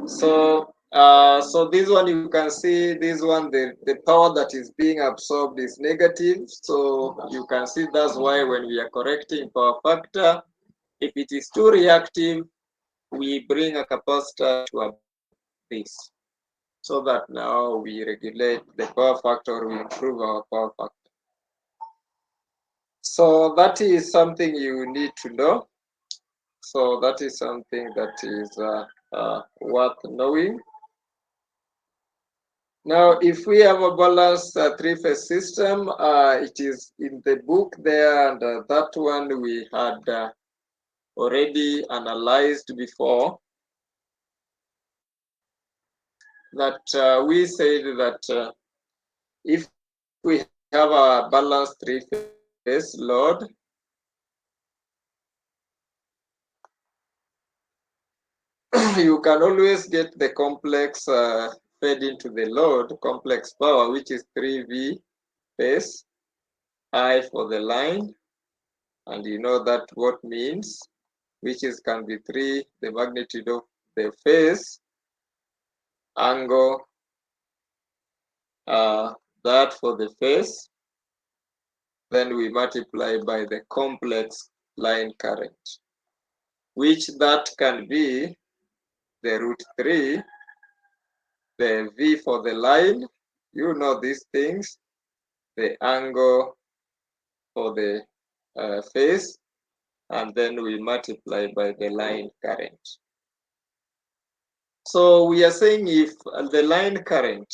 A: So so this one you can see, this one the power that is being absorbed is negative. So you can see that's why when we are correcting power factor, if it is too reactive, we bring a capacitor to this, so that now we regulate the power factor, we improve our power factor. So that is something you need to know. So that is something that is worth knowing. Now, if we have a balanced three-phase system, it is in the book there, and that one we had already analyzed before. That we said that if we have a balanced three-phase load, you can always get the complex fed into the load, complex power, which is 3V phase, I for the line, and you know that what means, which is can be 3, the magnitude of the phase, angle, that for the phase, then we multiply by the complex line current, which that can be the root 3, the V for the line, you know these things, the angle for the phase, and then we multiply by the line current. So we are saying if the line current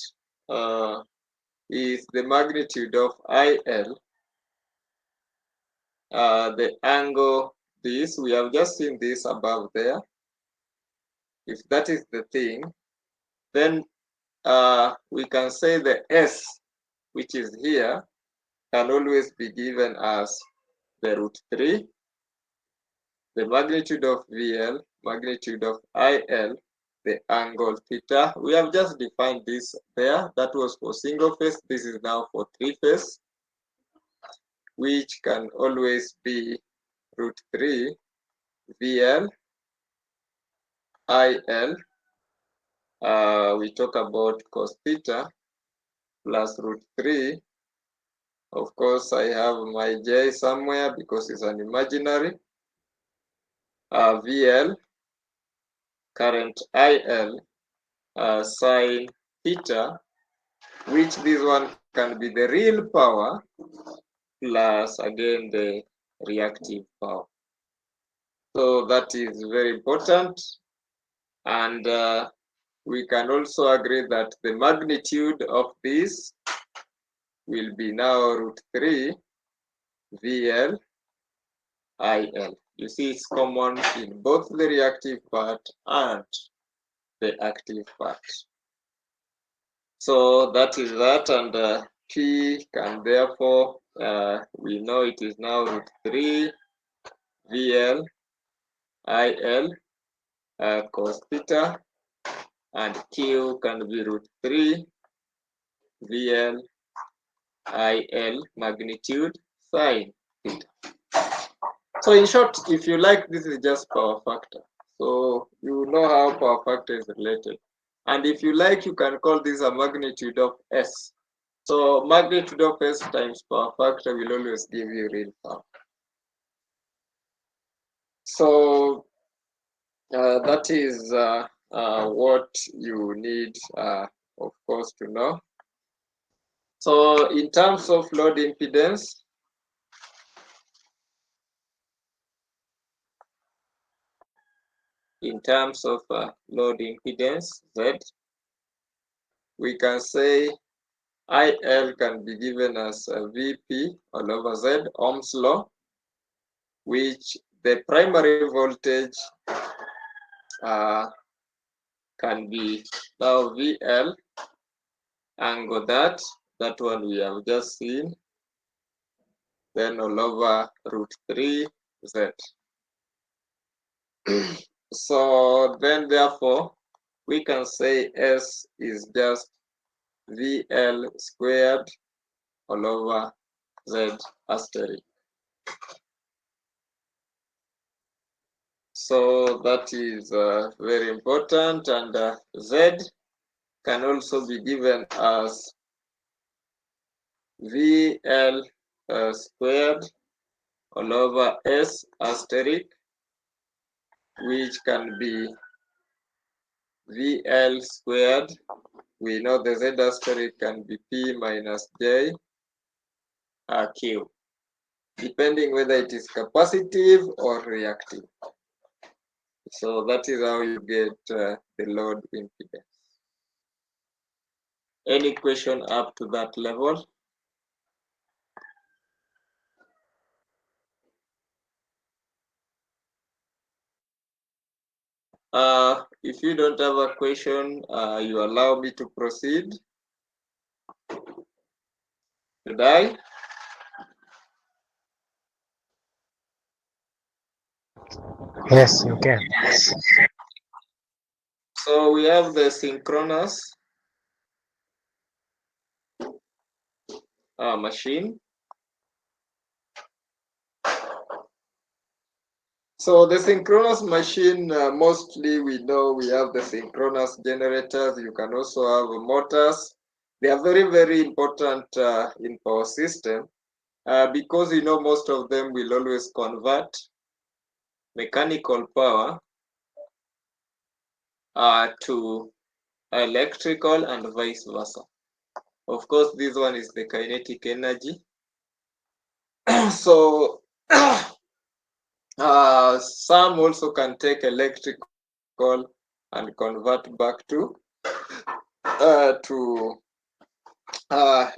A: is the magnitude of IL, the angle, this, we have just seen this above there. If that is the thing, then we can say the S, which is here, can always be given as the root 3, the magnitude of VL, magnitude of IL, the angle theta. We have just defined this there. That was for single phase. This is now for three phase, which can always be root 3 VL IL. We talk about cos theta plus root 3. Of course, I have my J somewhere because it's an imaginary. VL, current IL, sine theta, which this one can be the real power plus again the reactive power. So that is very important, and we can also agree that the magnitude of this will be now root 3 VL IL. You see it's common in both the reactive part and the active part. So that is that, and P can therefore, we know it is now root 3 VL IL cos theta, and Q can be root 3 VL IL magnitude sine theta. So in short, if you like, this is just power factor. So you know how power factor is related. And if you like, you can call this a magnitude of S. So magnitude of S times power factor will always give you real power. So that is what you need, of course, to know. So in terms of load impedance, load impedance, Z, we can say IL can be given as Vp all over Z, Ohm's law, which the primary voltage can be now VL, angle that one we have just seen, then all over root 3 Z. So then therefore we can say S is just VL squared all over Z asterisk. So that is very important, and Z can also be given as VL squared all over S asterisk, which can be VL squared. We know the Z asterisk can be P minus J Q, depending whether it is capacitive or reactive. So that is how you get the load impedance. Any question up to that level? If you don't have a question, you allow me to proceed. Should I?
C: Yes, you can.
A: So we have the synchronous machine. So the synchronous machine, mostly we know we have the synchronous generators. You can also have motors. They are very, very important in power system because you know most of them will always convert mechanical power to electrical and vice versa. Of course, this one is the kinetic energy. So some also can take electrical and convert back to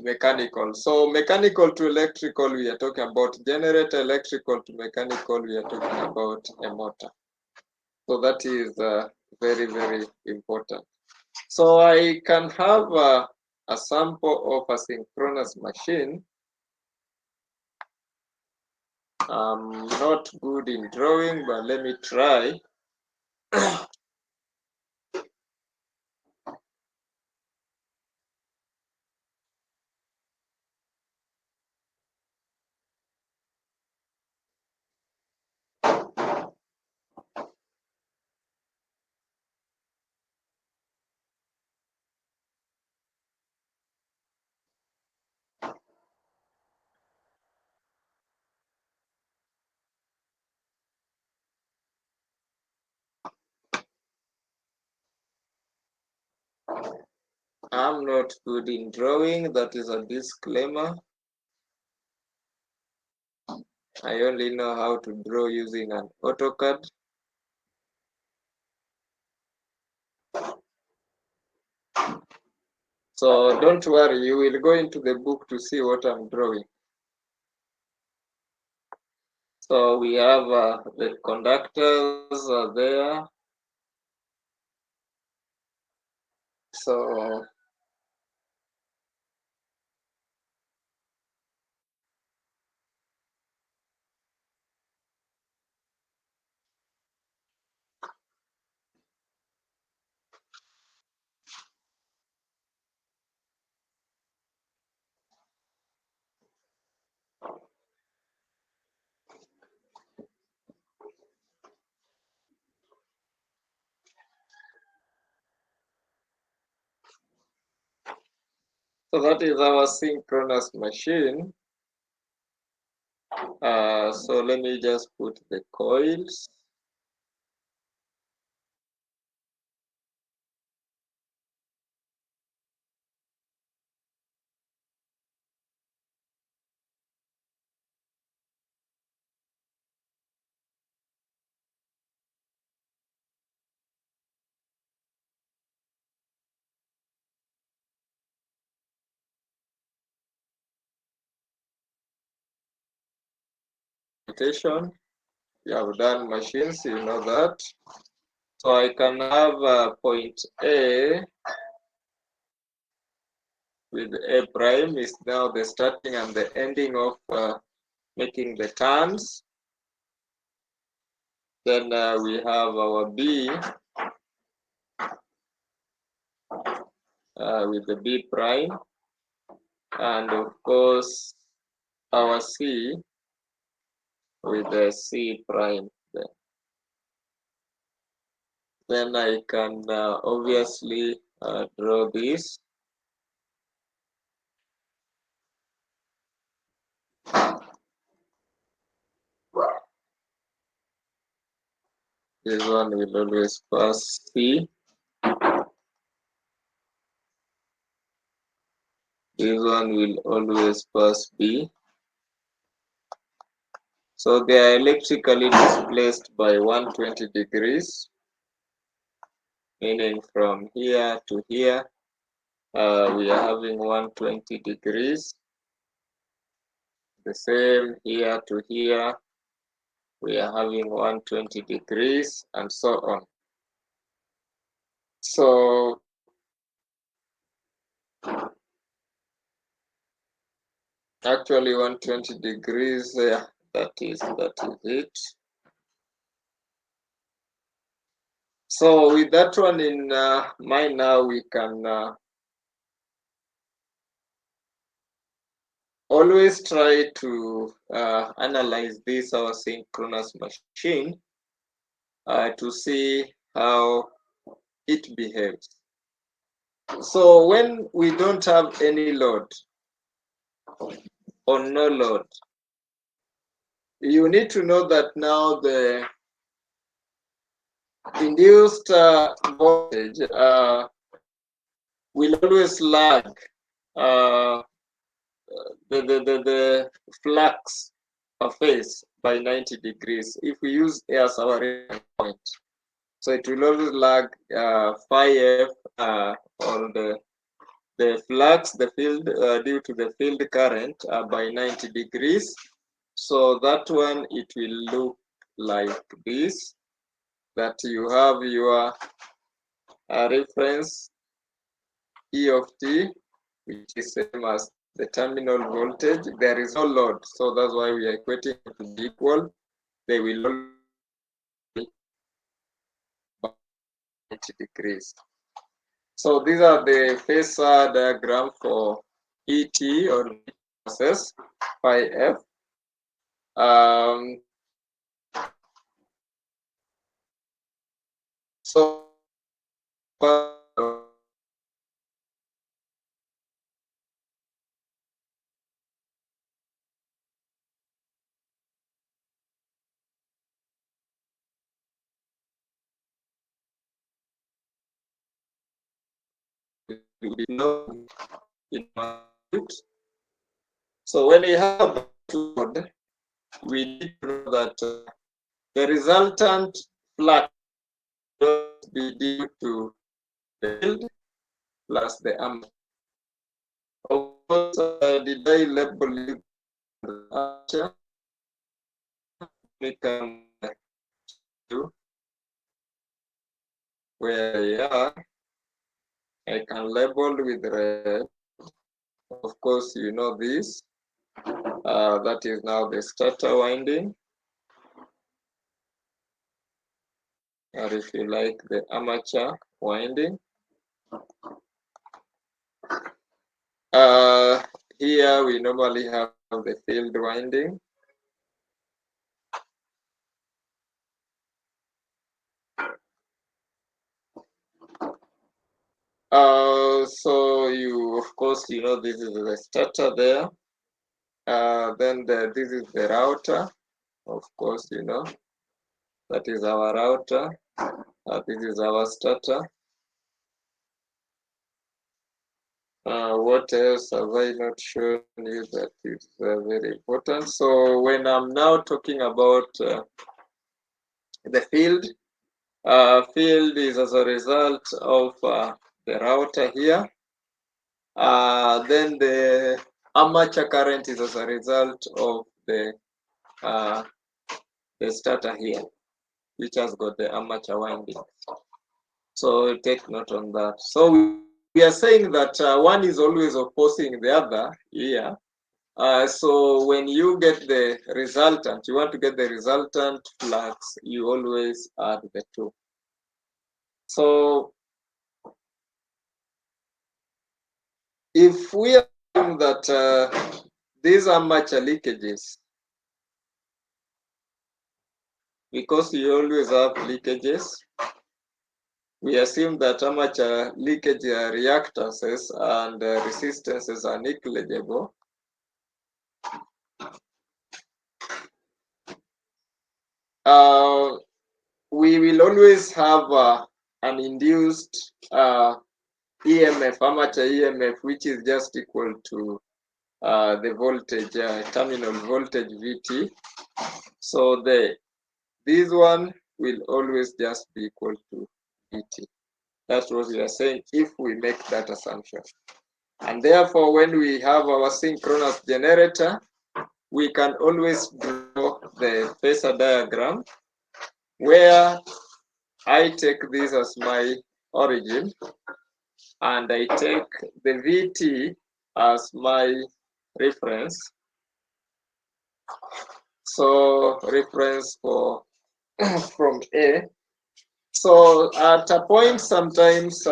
A: mechanical. So mechanical to electrical, we are talking about generator. Electrical to mechanical, we are talking about a motor. So that is very, very important. So I can have a sample of a synchronous machine. I'm not good in drawing, but let me try. I'm not good in drawing, that is a disclaimer. I only know how to draw using an AutoCAD. So don't worry, you will go into the book to see what I'm drawing. So we have the conductors there. So So that is our synchronous machine. So let me just put the coils. You have done machines, you know that. So I can have point A with A prime is now the starting and the ending of making the turns. Then we have our B with the B prime, and of course our C with the C prime. Then I can obviously draw this. This one will always pass C. This one will always pass B. So they are electrically displaced by 120 degrees, meaning from here to here, we are having 120 degrees. The same here to here, we are having 120 degrees, and so on. So actually 120 degrees, that is it. So with that one in mind now, we can always try to analyze this, our synchronous machine, to see how it behaves. So when we don't have any load or no load, you need to know that now the induced voltage will always lag the flux of phase by 90 degrees if we use A as our reference point. So it will always lag phi f or the flux, the field due to the field current by 90 degrees. So that one, it will look like this, that you have your reference E of t, which is same as the terminal voltage. There is no load, so that's why we are equating it to be equal. They will all be 90 degrees. So these are the phasor diagram for ET or process phi f. So so when we have load, we need to know that the resultant flux must be due to the field plus the amp. Of course, did I label it armature? We can do where we are. I can label with red. Of course, you know this. That is now the starter winding, or if you like, the armature winding. Here we normally have the field winding. So you, of course, you know, this is the starter there. Then this is the router. Of course, you know, that is our router. This is our starter. What else have I not shown you that is very important? So when I'm now talking about the field, field is as a result of the router here. Then the armature current is as a result of the starter here, which has got the armature winding. So take note on that. So we are saying that one is always opposing the other here. So when you get the resultant, you want to get the resultant flux, you always add the two. So if we assume that these armature leakages, because you always have leakages, we assume that armature leakage reactances and resistances are negligible. We will always have an induced EMF, armature EMF, which is just equal to the voltage, terminal voltage VT. So this one will always just be equal to VT. That's what we are saying if we make that assumption. And therefore, when we have our synchronous generator, we can always draw the phasor diagram where I take this as my origin and I take the VT as my reference. So reference for from A. So at a point sometimes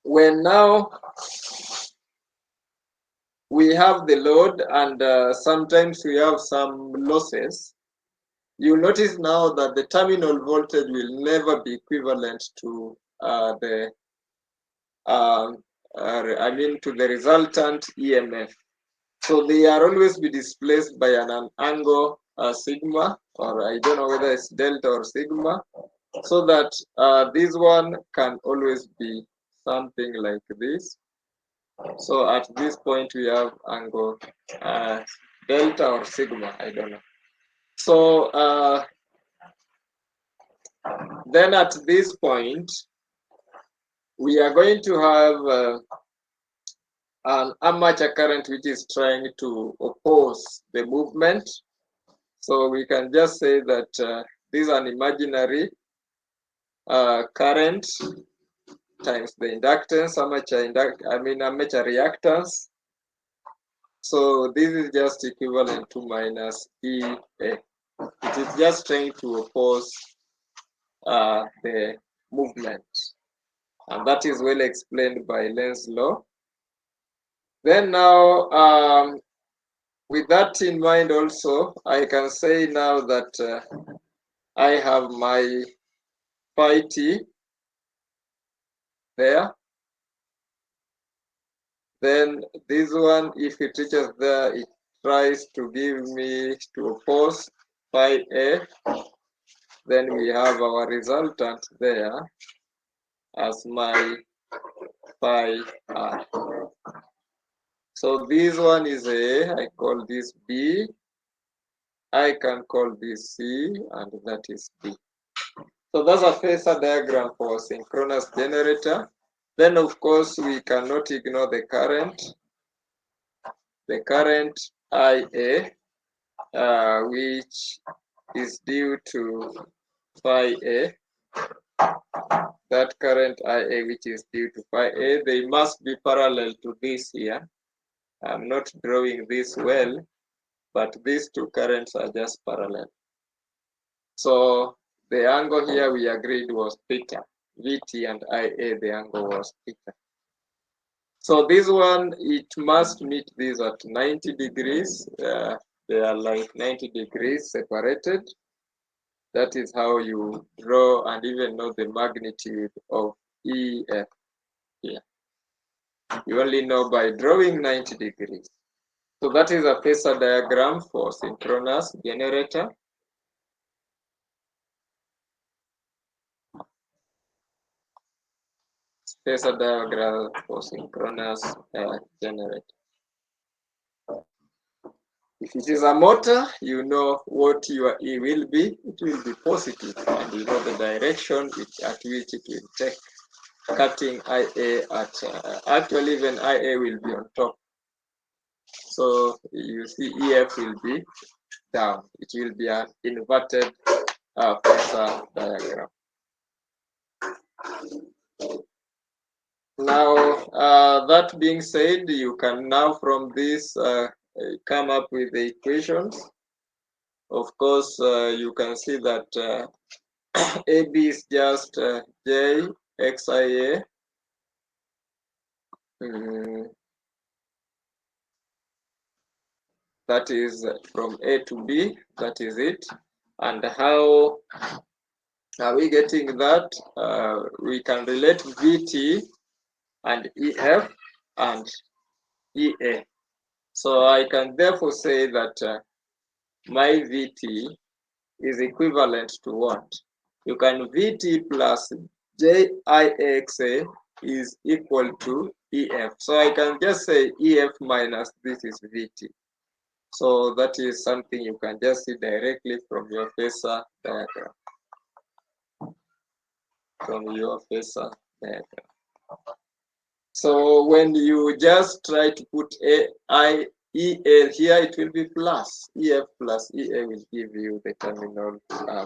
A: when now we have the load and sometimes we have some losses, you notice now that the terminal voltage will never be equivalent to to the resultant EMF. So they are always be displaced by an angle sigma, or I don't know whether it's delta or sigma, so that this one can always be something like this. So at this point we have angle delta or sigma, I don't know. So then at this point, we are going to have an armature current which is trying to oppose the movement. So we can just say that this is an imaginary current times the inductance, armature reactance. So this is just equivalent to minus EA. It is just trying to oppose the movement. And that is well explained by Lenz's law. Then now, with that in mind also, I can say now that I have my phi t there. Then this one, if it reaches there, it tries to give me to oppose phi a. Then we have our resultant there as my phi r. So this one is A, I call this B, I can call this C, and that is D. So that's a phasor diagram for synchronous generator. Then of course we cannot ignore the current. The current IA, which is due to phi A. That current IA, which is due to phi A, they must be parallel to this here. I'm not drawing this well, but these two currents are just parallel. So the angle here we agreed was theta. VT and IA, the angle was theta. So this one, it must meet this at 90 degrees. They are like 90 degrees separated. That is how you draw and even know the magnitude of EF here. You only know by drawing 90 degrees. So that is a phasor diagram for synchronous generator. Phasor diagram for synchronous generator. If it is a motor, you know what your E will be. It will be positive, and you know the direction at which it will take. Cutting IA at, actually even IA will be on top. So you see EF will be down. It will be an inverted phasor diagram. Now, that being said, you can now from this come up with the equations. Of course, you can see that AB is just J XIA. That is from A to B, that is it. And how are we getting that? We can relate VT and EF and EA. So I can therefore say that my VT is equivalent to what? You can VT plus JIXA is equal to EF. So I can just say EF minus this is VT. So that is something you can just see directly from your phasor diagram. So when you just try to put EA here, it will be plus. EF plus EA will give you the terminal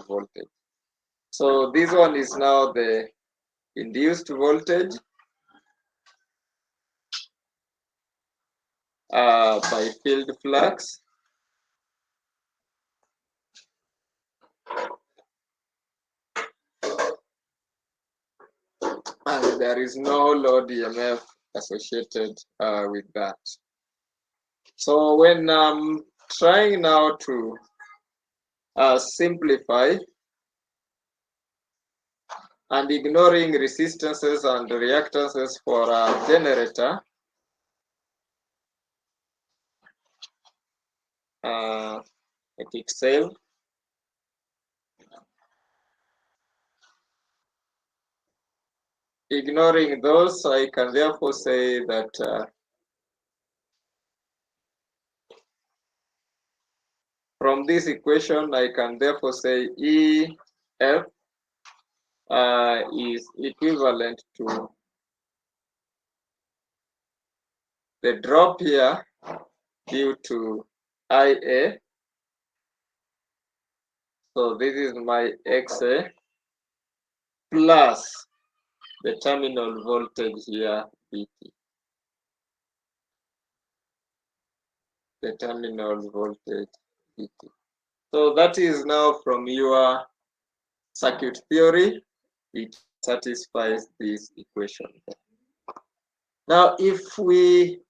A: voltage. So this one is now the induced voltage by field flux. And there is no load EMF associated with that. So when I'm trying now to simplify and ignoring resistances and reactances for a generator, I click save. Ignoring those, I can therefore say that from this equation, I can therefore say EF is equivalent to the drop here due to IA. So this is my XA plus the terminal voltage here, VT. The terminal voltage, VT. So that is now from your circuit theory. It satisfies this equation. Now, if we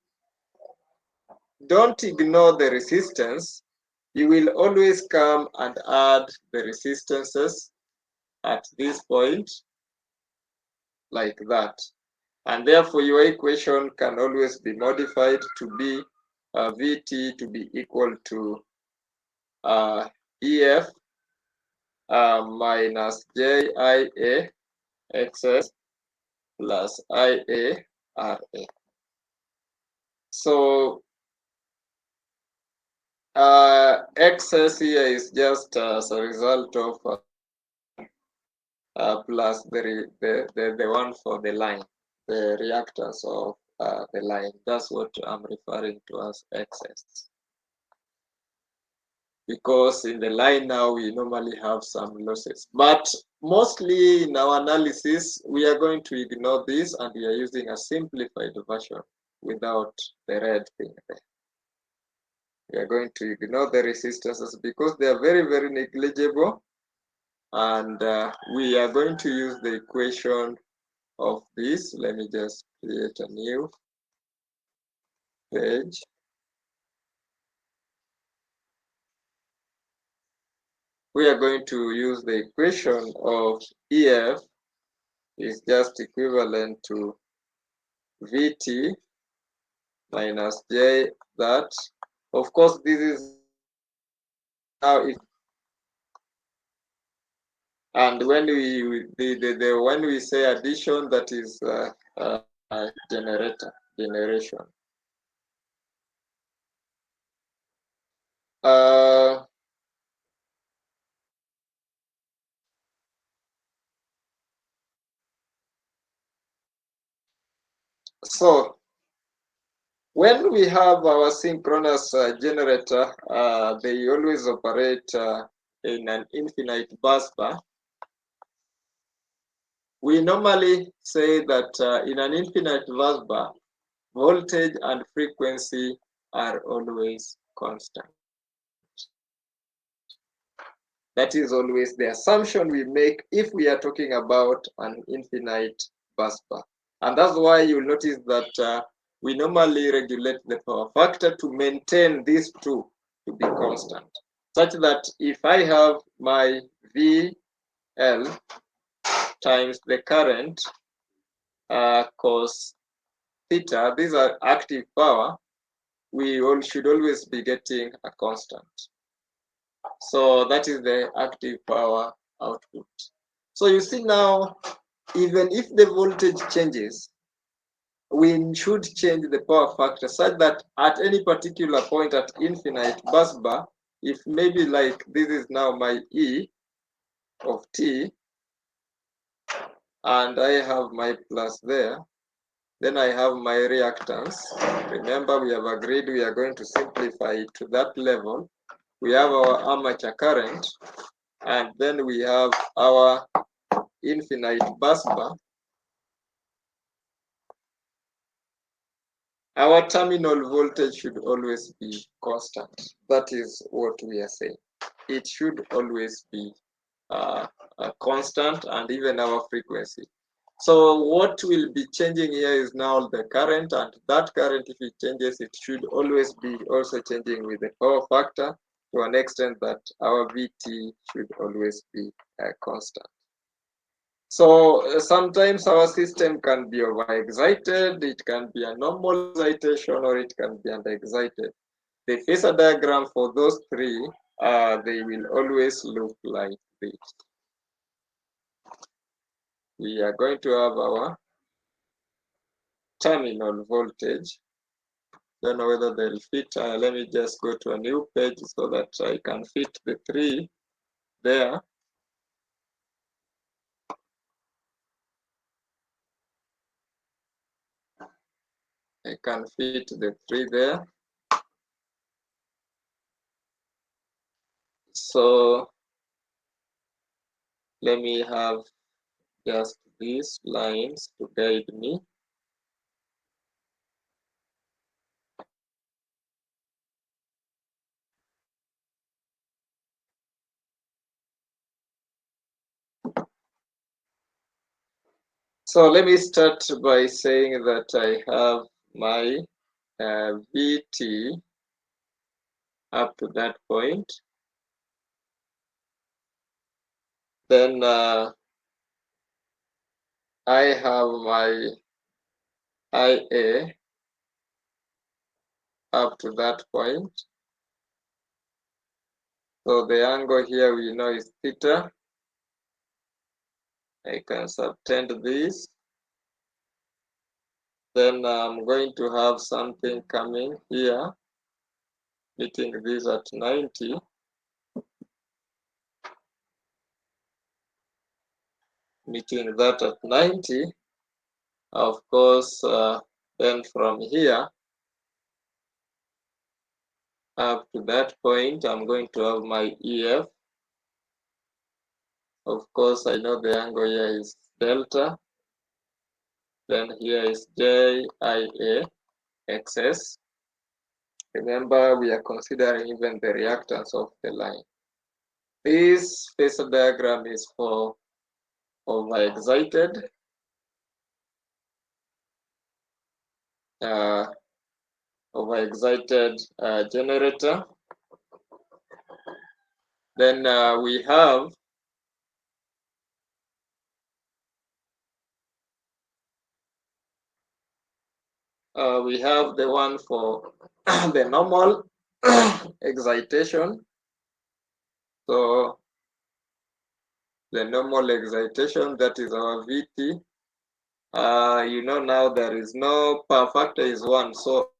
A: don't ignore the resistance, you will always come and add the resistances at this point, like that. And therefore, your equation can always be modified to be VT to be equal to EF minus JIA XS plus IA RA. So excess here is just as a result of plus the one for the line, the reactance of the line. That's what I'm referring to as excess. Because in the line now we normally have some losses, but mostly in our analysis we are going to ignore this and we are using a simplified version without the red thing there. We are going to ignore the resistances because they are very, very negligible, and we are going to use the equation of this. Let me just create a new page. We are going to use the equation of EF is just equivalent to VT minus J that. Of course, this is now if, and when when we say addition, that is generation. So when we have our synchronous generator, they always operate in an infinite bus bar. We normally say that in an infinite bus bar, voltage and frequency are always constant. That is always the assumption we make if we are talking about an infinite bus bar. And that's why you'll notice that we normally regulate the power factor to maintain these two to be constant, such that if I have my VL times the current cos theta, these are active power, we all should always be getting a constant. So that is the active power output. So you see now, even if the voltage changes, we should change the power factor such that at any particular point at infinite bus bar, if maybe like this is now my E of T, and I have my plus there, then I have my reactance. Remember, we have agreed we are going to simplify it to that level. We have our armature current, and then we have our infinite bus bar. Our terminal voltage should always be constant. That is what we are saying. It should always be a constant, and even our frequency. So what will be changing here is now the current, and that current, if it changes, it should always be also changing with the power factor to an extent that our VT should always be constant. So sometimes our system can be overexcited, it can be a normal excitation, or it can be underexcited. The phasor diagram for those three, they will always look like this. We are going to have our terminal voltage. Don't know whether they'll fit. Let me just go to a new page so that I can fit the three there. I can fit the three there. So let me have just these lines to guide me. So let me start by saying that I have my VT up to that point. Then I have my IA up to that point. So the angle here we know is theta. I can subtend this. Then I'm going to have something coming here, meeting this at 90. Meeting that at 90. Of course, then from here up to that point, I'm going to have my EF. Of course, I know the angle here is delta. Then here is JIA XS. Remember, we are considering even the reactance of the line. This phasor diagram is for overexcited. Overexcited generator. Then we have we have the one for the normal excitation. So the normal excitation, that is our VT. You know now there is no power factor is 1, so